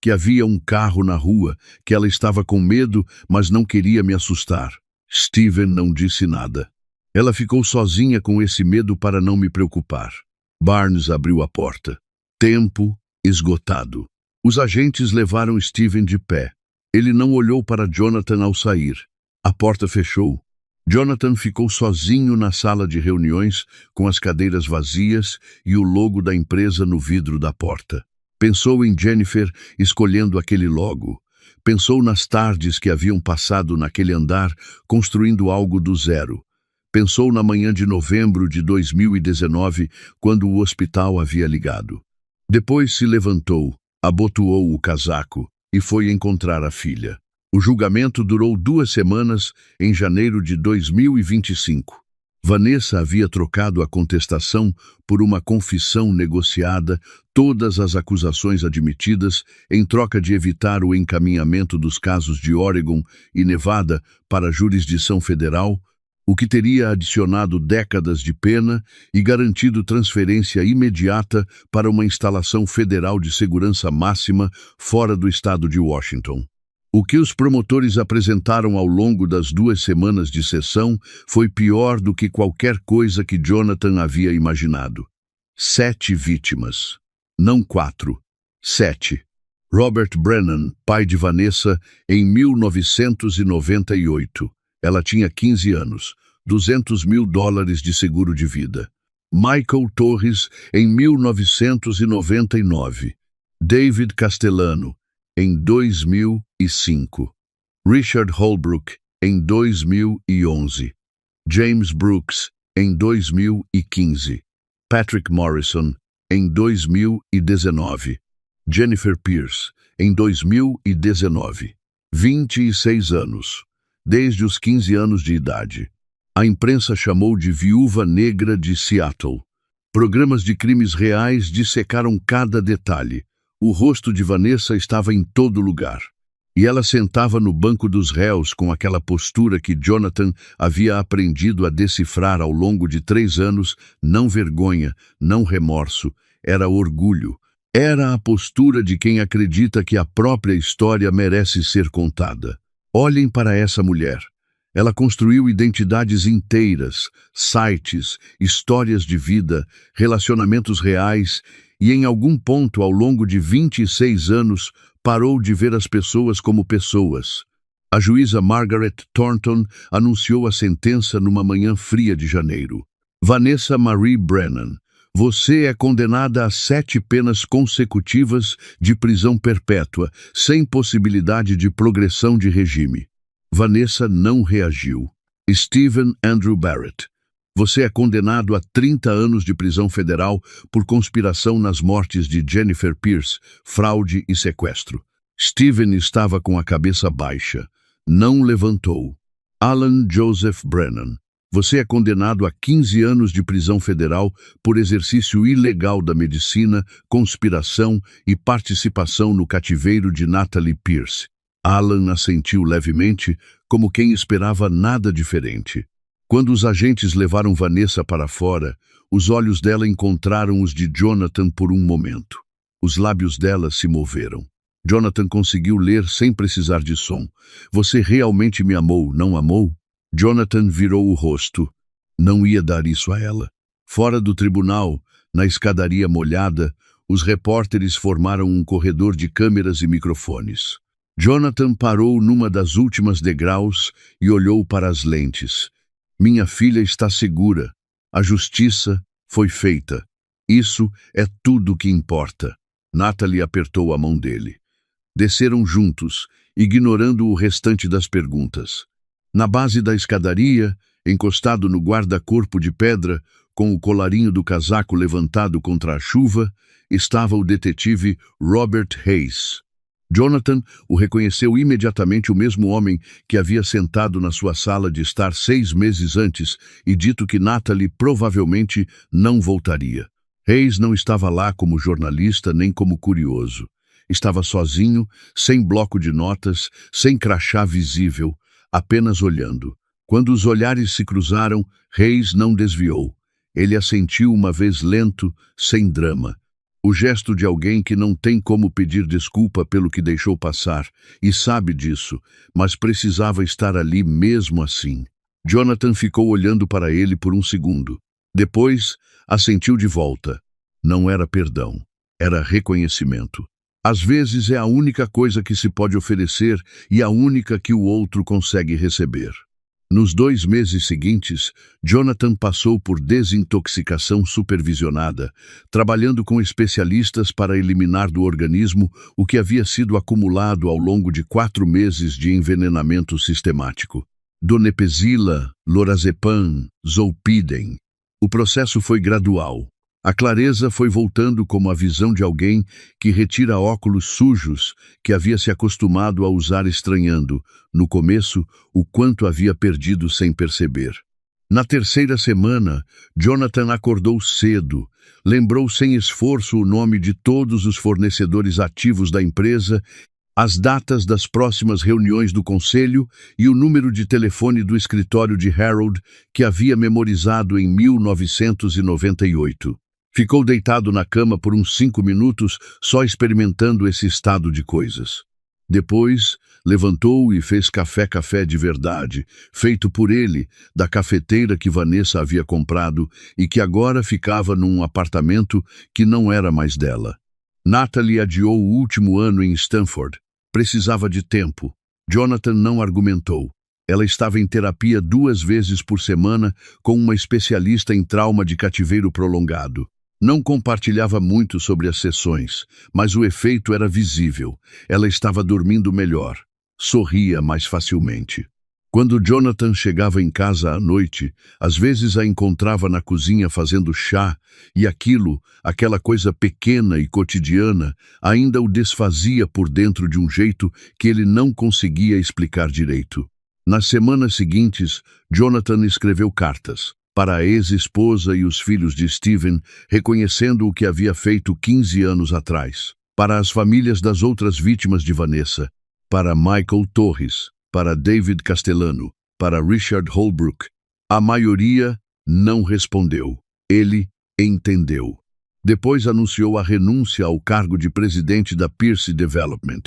que havia um carro na rua, que ela estava com medo, mas não queria me assustar. Steven não disse nada. Ela ficou sozinha com esse medo para não me preocupar. Barnes abriu a porta. Tempo esgotado. Os agentes levaram Steven de pé. Ele não olhou para Jonathan ao sair. A porta fechou. Jonathan ficou sozinho na sala de reuniões, com as cadeiras vazias e o logo da empresa no vidro da porta. Pensou em Jennifer escolhendo aquele logo. Pensou nas tardes que haviam passado naquele andar, construindo algo do zero. Pensou na manhã de novembro de 2019, quando o hospital havia ligado. Depois se levantou, abotoou o casaco e foi encontrar a filha. O julgamento durou 2 semanas, em janeiro de 2025. Vanessa havia trocado a contestação por uma confissão negociada, todas as acusações admitidas, em troca de evitar o encaminhamento dos casos de Oregon e Nevada para a jurisdição federal, o que teria adicionado décadas de pena e garantido transferência imediata para uma instalação federal de segurança máxima fora do estado de Washington. O que os promotores apresentaram ao longo das 2 semanas de sessão foi pior do que qualquer coisa que Jonathan havia imaginado. 7 vítimas. Não 4. 7. Robert Brennan, pai de Vanessa, em 1998. Ela tinha 15 anos, $200 mil de seguro de vida. Michael Torres, em 1999. David Castellano, em 2005. Richard Holbrook, em 2011. James Brooks, em 2015. Patrick Morrison, em 2019. Jennifer Pierce, em 2019. 26 anos. Desde os 15 anos de idade. A imprensa chamou de Viúva Negra de Seattle. Programas de crimes reais dissecaram cada detalhe. O rosto de Vanessa estava em todo lugar. E ela sentava no banco dos réus com aquela postura que Jonathan havia aprendido a decifrar ao longo de 3 anos, não vergonha, não remorso, era orgulho. Era a postura de quem acredita que a própria história merece ser contada. Olhem para essa mulher. Ela construiu identidades inteiras, sites, histórias de vida, relacionamentos reais e, em algum ponto ao longo de 26 anos, parou de ver as pessoas como pessoas. A juíza Margaret Thornton anunciou a sentença numa manhã fria de janeiro. Vanessa Marie Brennan, você é condenada a 7 penas consecutivas de prisão perpétua, sem possibilidade de progressão de regime. Vanessa não reagiu. Stephen Andrew Barrett, você é condenado a 30 anos de prisão federal por conspiração nas mortes de Jennifer Pierce, fraude e sequestro. Stephen estava com a cabeça baixa. Não levantou. Alan Joseph Brennan, você é condenado a 15 anos de prisão federal por exercício ilegal da medicina, conspiração e participação no cativeiro de Natalie Pierce. Alan assentiu levemente, como quem esperava nada diferente. Quando os agentes levaram Vanessa para fora, os olhos dela encontraram os de Jonathan por um momento. Os lábios dela se moveram. Jonathan conseguiu ler sem precisar de som. Você realmente me amou, não amou? Jonathan virou o rosto. Não ia dar isso a ela. Fora do tribunal, na escadaria molhada, os repórteres formaram um corredor de câmeras e microfones. Jonathan parou numa das últimas degraus e olhou para as lentes. Minha filha está segura. A justiça foi feita. Isso é tudo o que importa. Natalie apertou a mão dele. Desceram juntos, ignorando o restante das perguntas. Na base da escadaria, encostado no guarda-corpo de pedra, com o colarinho do casaco levantado contra a chuva, estava o detetive Robert Hayes. Jonathan o reconheceu imediatamente, o mesmo homem que havia sentado na sua sala de estar 6 meses antes e dito que Natalie provavelmente não voltaria. Hayes não estava lá como jornalista nem como curioso. Estava sozinho, sem bloco de notas, sem crachá visível, apenas olhando. Quando os olhares se cruzaram, Hayes não desviou. Ele assentiu uma vez lento, sem drama. O gesto de alguém que não tem como pedir desculpa pelo que deixou passar, e sabe disso, mas precisava estar ali mesmo assim. Jonathan ficou olhando para ele por um segundo. Depois, assentiu de volta. Não era perdão, era reconhecimento. Às vezes é a única coisa que se pode oferecer e a única que o outro consegue receber. Nos 2 meses seguintes, Jonathan passou por desintoxicação supervisionada, trabalhando com especialistas para eliminar do organismo o que havia sido acumulado ao longo de 4 meses de envenenamento sistemático. Donepezila, lorazepam, zolpidem. O processo foi gradual. A clareza foi voltando como a visão de alguém que retira óculos sujos que havia se acostumado a usar estranhando, no começo, o quanto havia perdido sem perceber. Na 3ª semana, Jonathan acordou cedo, lembrou sem esforço o nome de todos os fornecedores ativos da empresa, as datas das próximas reuniões do conselho e o número de telefone do escritório de Harold que havia memorizado em 1998. Ficou deitado na cama por uns 5 minutos, só experimentando esse estado de coisas. Depois, levantou e fez café de verdade, feito por ele, da cafeteira que Vanessa havia comprado e que agora ficava num apartamento que não era mais dela. Natalie adiou o último ano em Stanford. Precisava de tempo. Jonathan não argumentou. Ela estava em terapia 2 vezes por semana com uma especialista em trauma de cativeiro prolongado. Não compartilhava muito sobre as sessões, mas o efeito era visível. Ela estava dormindo melhor. Sorria mais facilmente. Quando Jonathan chegava em casa à noite, às vezes a encontrava na cozinha fazendo chá, e aquela coisa pequena e cotidiana, ainda o desfazia por dentro de um jeito que ele não conseguia explicar direito. Nas semanas seguintes, Jonathan escreveu cartas para a ex-esposa e os filhos de Steven, reconhecendo o que havia feito 15 anos atrás, para as famílias das outras vítimas de Vanessa, para Michael Torres, para David Castellano, para Richard Holbrook. A maioria não respondeu. Ele entendeu. Depois anunciou a renúncia ao cargo de presidente da Pierce Development.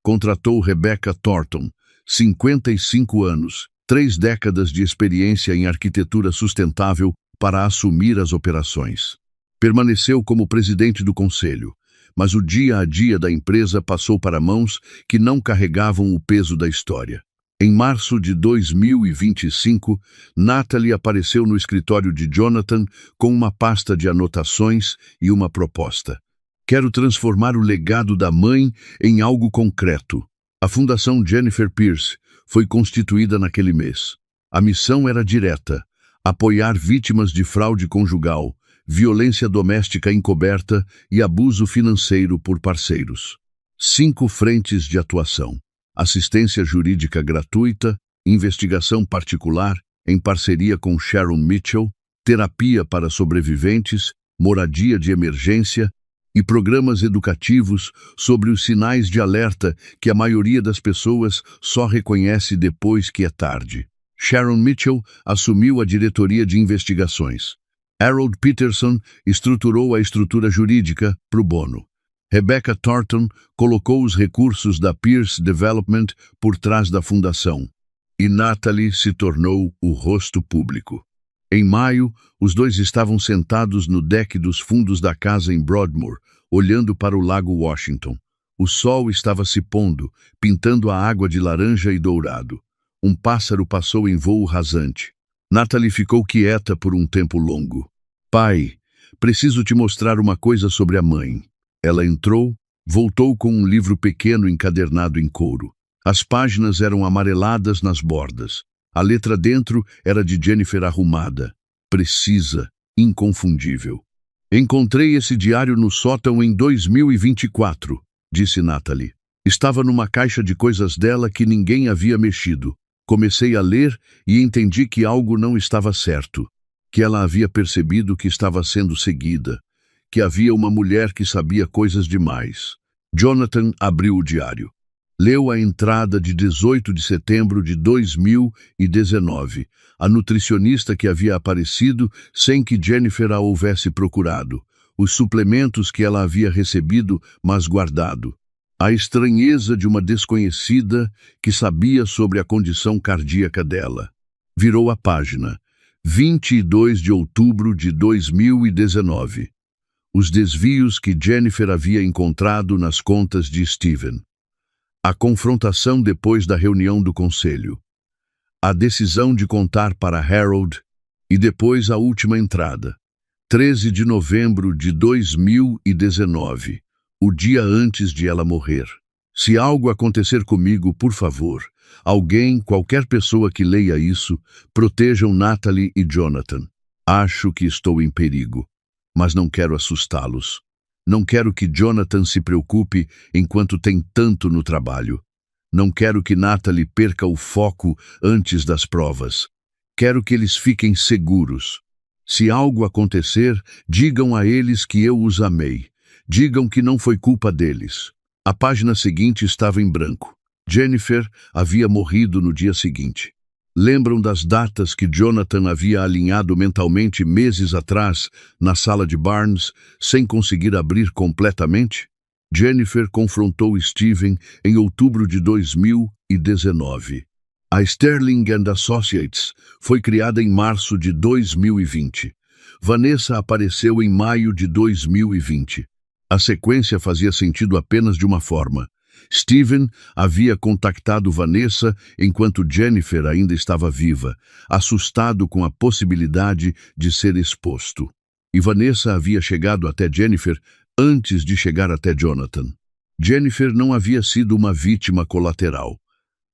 Contratou Rebecca Thornton, 55 anos, 3 décadas de experiência em arquitetura sustentável, para assumir as operações. Permaneceu como presidente do conselho, mas o dia a dia da empresa passou para mãos que não carregavam o peso da história. Em março de 2025, Natalie apareceu no escritório de Jonathan com uma pasta de anotações e uma proposta. Quero transformar o legado da mãe em algo concreto. A Fundação Jennifer Pierce foi constituída naquele mês. A missão era direta: apoiar vítimas de fraude conjugal, violência doméstica encoberta e abuso financeiro por parceiros. 5 frentes de atuação: assistência jurídica gratuita, investigação particular, em parceria com Sharon Mitchell, terapia para sobreviventes, moradia de emergência e programas educativos sobre os sinais de alerta que a maioria das pessoas só reconhece depois que é tarde. Sharon Mitchell assumiu a diretoria de investigações. Harold Peterson estruturou a estrutura jurídica pro bono. Rebecca Thornton colocou os recursos da Pierce Development por trás da fundação. E Natalie se tornou o rosto público. Em maio, os dois estavam sentados no deck dos fundos da casa em Broadmoor, olhando para o lago Washington. O sol estava se pondo, pintando a água de laranja e dourado. Um pássaro passou em voo rasante. Natalie ficou quieta por um tempo longo. Pai, preciso te mostrar uma coisa sobre a mãe. Ela entrou, voltou com um livro pequeno encadernado em couro. As páginas eram amareladas nas bordas. A letra dentro era de Jennifer arrumada, precisa, inconfundível. Encontrei esse diário no sótão em 2024, disse Natalie. Estava numa caixa de coisas dela que ninguém havia mexido. Comecei a ler e entendi que algo não estava certo, que ela havia percebido que estava sendo seguida, que havia uma mulher que sabia coisas demais. Jonathan abriu o diário. Leu a entrada de 18 de setembro de 2019, a nutricionista que havia aparecido sem que Jennifer a houvesse procurado, os suplementos que ela havia recebido, mas guardado. A estranheza de uma desconhecida que sabia sobre a condição cardíaca dela. Virou a página. 22 de outubro de 2019. Os desvios que Jennifer havia encontrado nas contas de Steven. A confrontação depois da reunião do conselho. A decisão de contar para Harold e depois a última entrada. 13 de novembro de 2019. O dia antes de ela morrer. Se algo acontecer comigo, por favor, alguém, qualquer pessoa que leia isso, protejam Natalie e Jonathan. Acho que estou em perigo, mas não quero assustá-los. Não quero que Jonathan se preocupe enquanto tem tanto no trabalho. Não quero que Natalie perca o foco antes das provas. Quero que eles fiquem seguros. Se algo acontecer, digam a eles que eu os amei. Digam que não foi culpa deles. A página seguinte estava em branco. Jennifer havia morrido no dia seguinte. Lembram das datas que Jonathan havia alinhado mentalmente meses atrás na sala de Barnes, sem conseguir abrir completamente? Jennifer confrontou Steven em outubro de 2019. A Sterling & Associates foi criada em março de 2020. Vanessa apareceu em maio de 2020. A sequência fazia sentido apenas de uma forma. Steven havia contactado Vanessa enquanto Jennifer ainda estava viva, assustado com a possibilidade de ser exposto. E Vanessa havia chegado até Jennifer antes de chegar até Jonathan. Jennifer não havia sido uma vítima colateral.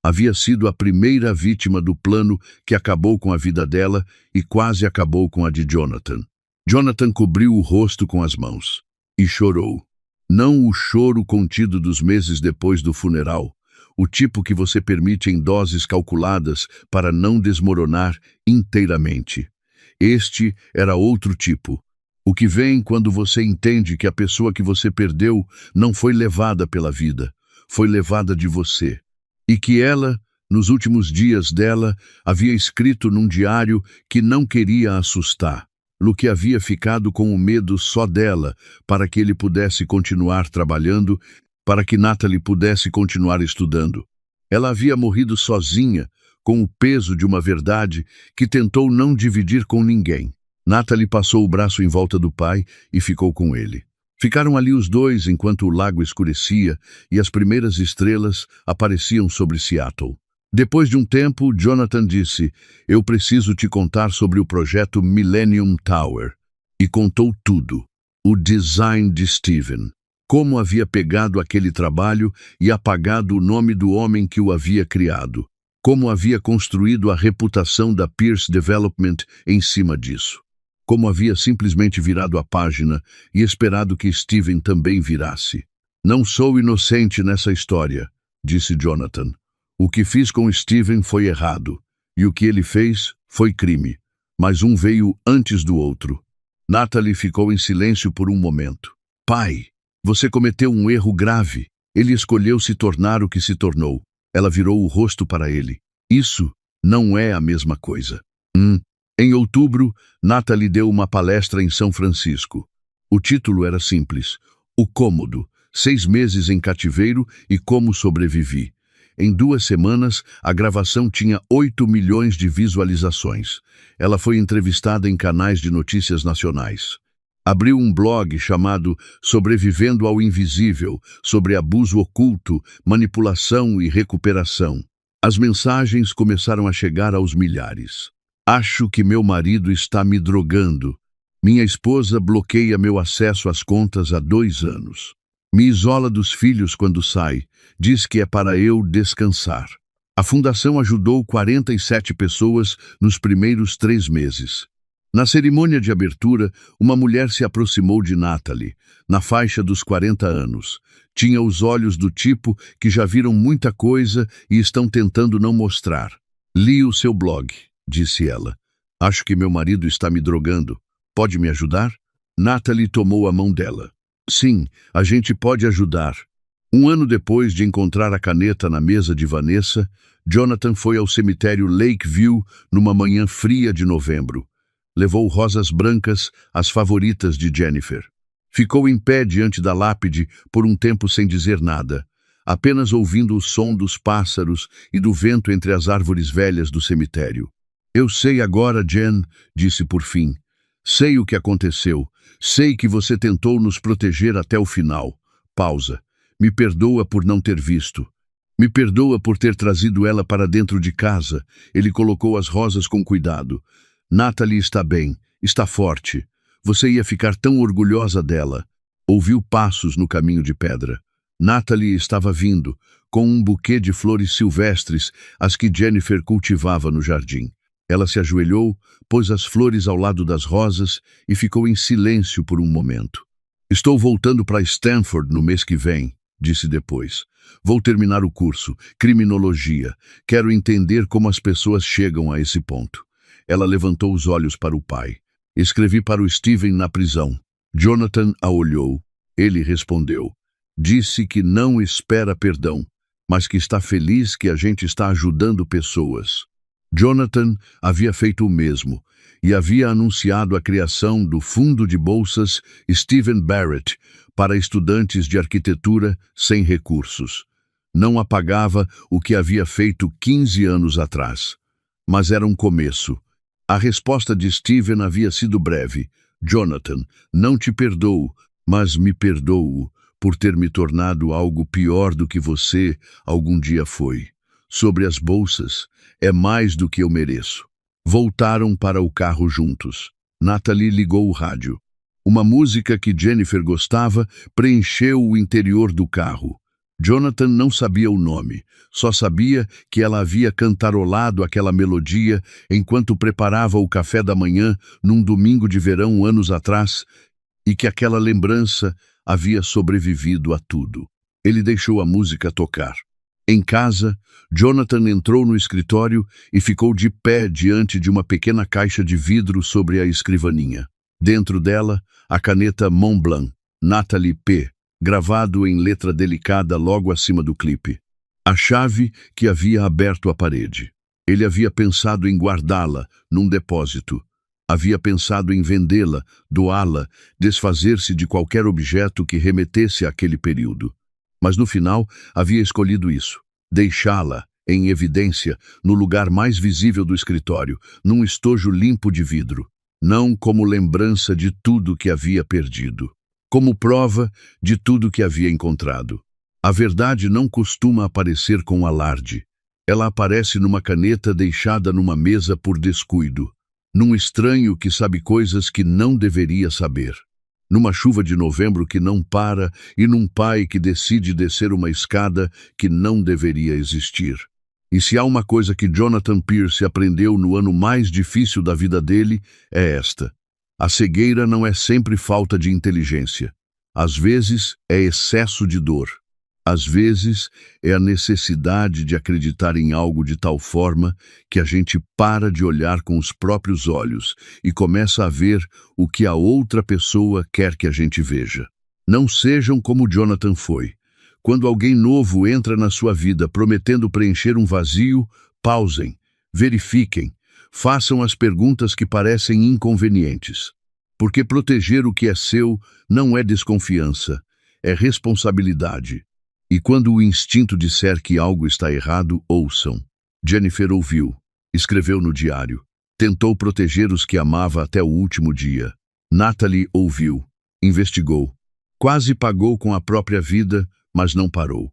Havia sido a primeira vítima do plano que acabou com a vida dela e quase acabou com a de Jonathan. Jonathan cobriu o rosto com as mãos e chorou. Não o choro contido dos meses depois do funeral, o tipo que você permite em doses calculadas para não desmoronar inteiramente. Este era outro tipo. O que vem quando você entende que a pessoa que você perdeu não foi levada pela vida, foi levada de você. E que ela, nos últimos dias dela, havia escrito num diário que não queria assustar, que havia ficado com o medo só dela, para que ele pudesse continuar trabalhando, para que Natalie pudesse continuar estudando. Ela havia morrido sozinha, com o peso de uma verdade que tentou não dividir com ninguém. Natalie passou o braço em volta do pai e ficou com ele. Ficaram ali os dois enquanto o lago escurecia e as primeiras estrelas apareciam sobre Seattle. Depois de um tempo, Jonathan disse: "Eu preciso te contar sobre o projeto Millennium Tower." E contou tudo. O design de Steven. Como havia pegado aquele trabalho e apagado o nome do homem que o havia criado. Como havia construído a reputação da Pierce Development em cima disso. Como havia simplesmente virado a página e esperado que Steven também virasse. "Não sou inocente nessa história", disse Jonathan. "O que fiz com Steven foi errado, e o que ele fez foi crime, mas um veio antes do outro." Natalie ficou em silêncio por um momento. "Pai, você cometeu um erro grave. Ele escolheu se tornar o que se tornou." Ela virou o rosto para ele. "Isso não é a mesma coisa." Em outubro, Natalie deu uma palestra em São Francisco. O título era simples: O Cômodo, 6 meses em cativeiro e como sobrevivi. Em 2 semanas, a gravação tinha 8 milhões de visualizações. Ela foi entrevistada em canais de notícias nacionais. Abriu um blog chamado Sobrevivendo ao Invisível, sobre abuso oculto, manipulação e recuperação. As mensagens começaram a chegar aos milhares. "Acho que meu marido está me drogando. Minha esposa bloqueia meu acesso às contas há 2 anos. Me isola dos filhos quando sai. Diz que é para eu descansar." A fundação ajudou 47 pessoas nos primeiros 3 meses. Na cerimônia de abertura, uma mulher se aproximou de Natalie, na faixa dos 40 anos. Tinha os olhos do tipo que já viram muita coisa e estão tentando não mostrar. "Li o seu blog", disse ela. "Acho que meu marido está me drogando. Pode me ajudar?" Natalie tomou a mão dela. "Sim, a gente pode ajudar." 1 ano depois de encontrar a caneta na mesa de Vanessa, Jonathan foi ao cemitério Lakeview numa manhã fria de novembro. Levou rosas brancas, as favoritas de Jennifer. Ficou em pé diante da lápide por um tempo sem dizer nada, apenas ouvindo o som dos pássaros e do vento entre as árvores velhas do cemitério. "Eu sei agora, Jen", disse por fim. "Sei o que aconteceu. Sei que você tentou nos proteger até o final." Pausa. "Me perdoa por não ter visto. Me perdoa por ter trazido ela para dentro de casa." Ele colocou as rosas com cuidado. "Natalie está bem, está forte. Você ia ficar tão orgulhosa dela." Ouviu passos no caminho de pedra. Natalie estava vindo, com um buquê de flores silvestres, as que Jennifer cultivava no jardim. Ela se ajoelhou, pôs as flores ao lado das rosas e ficou em silêncio por um momento. "Estou voltando para Stanford no mês que vem", disse depois. "Vou terminar o curso, criminologia. Quero entender como as pessoas chegam a esse ponto." Ela levantou os olhos para o pai. "Escrevi para o Steven na prisão." Jonathan a olhou. Ele respondeu. "Disse que não espera perdão, mas que está feliz que a gente está ajudando pessoas." Jonathan havia feito o mesmo e havia anunciado a criação do Fundo de Bolsas Stephen Barrett para estudantes de arquitetura sem recursos. Não apagava o que havia feito 15 anos atrás, mas era um começo. A resposta de Steven havia sido breve. "Jonathan, não te perdoo, mas me perdoo por ter me tornado algo pior do que você algum dia foi. Sobre as bolsas, é mais do que eu mereço." Voltaram para o carro juntos. Natalie ligou o rádio. Uma música que Jennifer gostava preencheu o interior do carro. Jonathan não sabia o nome, só sabia que ela havia cantarolado aquela melodia enquanto preparava o café da manhã num domingo de verão anos atrás e que aquela lembrança havia sobrevivido a tudo. Ele deixou a música tocar. Em casa, Jonathan entrou no escritório e ficou de pé diante de uma pequena caixa de vidro sobre a escrivaninha. Dentro dela, a caneta Montblanc, Natalie P., gravado em letra delicada logo acima do clipe. A chave que havia aberto a parede. Ele havia pensado em guardá-la num depósito. Havia pensado em vendê-la, doá-la, desfazer-se de qualquer objeto que remetesse àquele período. Mas no final havia escolhido isso, deixá-la, em evidência, no lugar mais visível do escritório, num estojo limpo de vidro, não como lembrança de tudo que havia perdido, como prova de tudo que havia encontrado. A verdade não costuma aparecer com alarde. Ela aparece numa caneta deixada numa mesa por descuido, num estranho que sabe coisas que não deveria saber, numa chuva de novembro que não para e num pai que decide descer uma escada que não deveria existir. E se há uma coisa que Jonathan Pierce aprendeu no ano mais difícil da vida dele, é esta: a cegueira não é sempre falta de inteligência. Às vezes é excesso de dor. Às vezes é a necessidade de acreditar em algo de tal forma que a gente para de olhar com os próprios olhos e começa a ver o que a outra pessoa quer que a gente veja. Não sejam como Jonathan foi. Quando alguém novo entra na sua vida prometendo preencher um vazio, pausem, verifiquem, façam as perguntas que parecem inconvenientes. Porque proteger o que é seu não é desconfiança, é responsabilidade. E quando o instinto disser que algo está errado, ouçam. Jennifer ouviu, escreveu no diário, tentou proteger os que amava até o último dia. Natalie ouviu, investigou, quase pagou com a própria vida, mas não parou.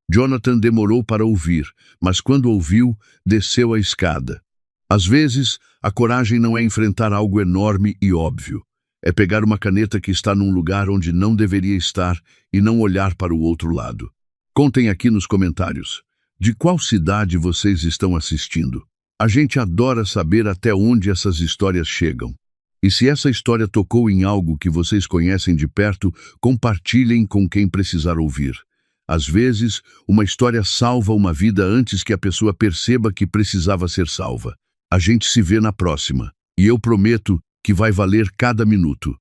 Jonathan demorou para ouvir, mas quando ouviu, desceu a escada. Às vezes, a coragem não é enfrentar algo enorme e óbvio. É pegar uma caneta que está num lugar onde não deveria estar e não olhar para o outro lado. Contem aqui nos comentários. De qual cidade vocês estão assistindo? A gente adora saber até onde essas histórias chegam. E se essa história tocou em algo que vocês conhecem de perto, compartilhem com quem precisar ouvir. Às vezes, uma história salva uma vida antes que a pessoa perceba que precisava ser salva. A gente se vê na próxima. E eu prometo que vai valer cada minuto.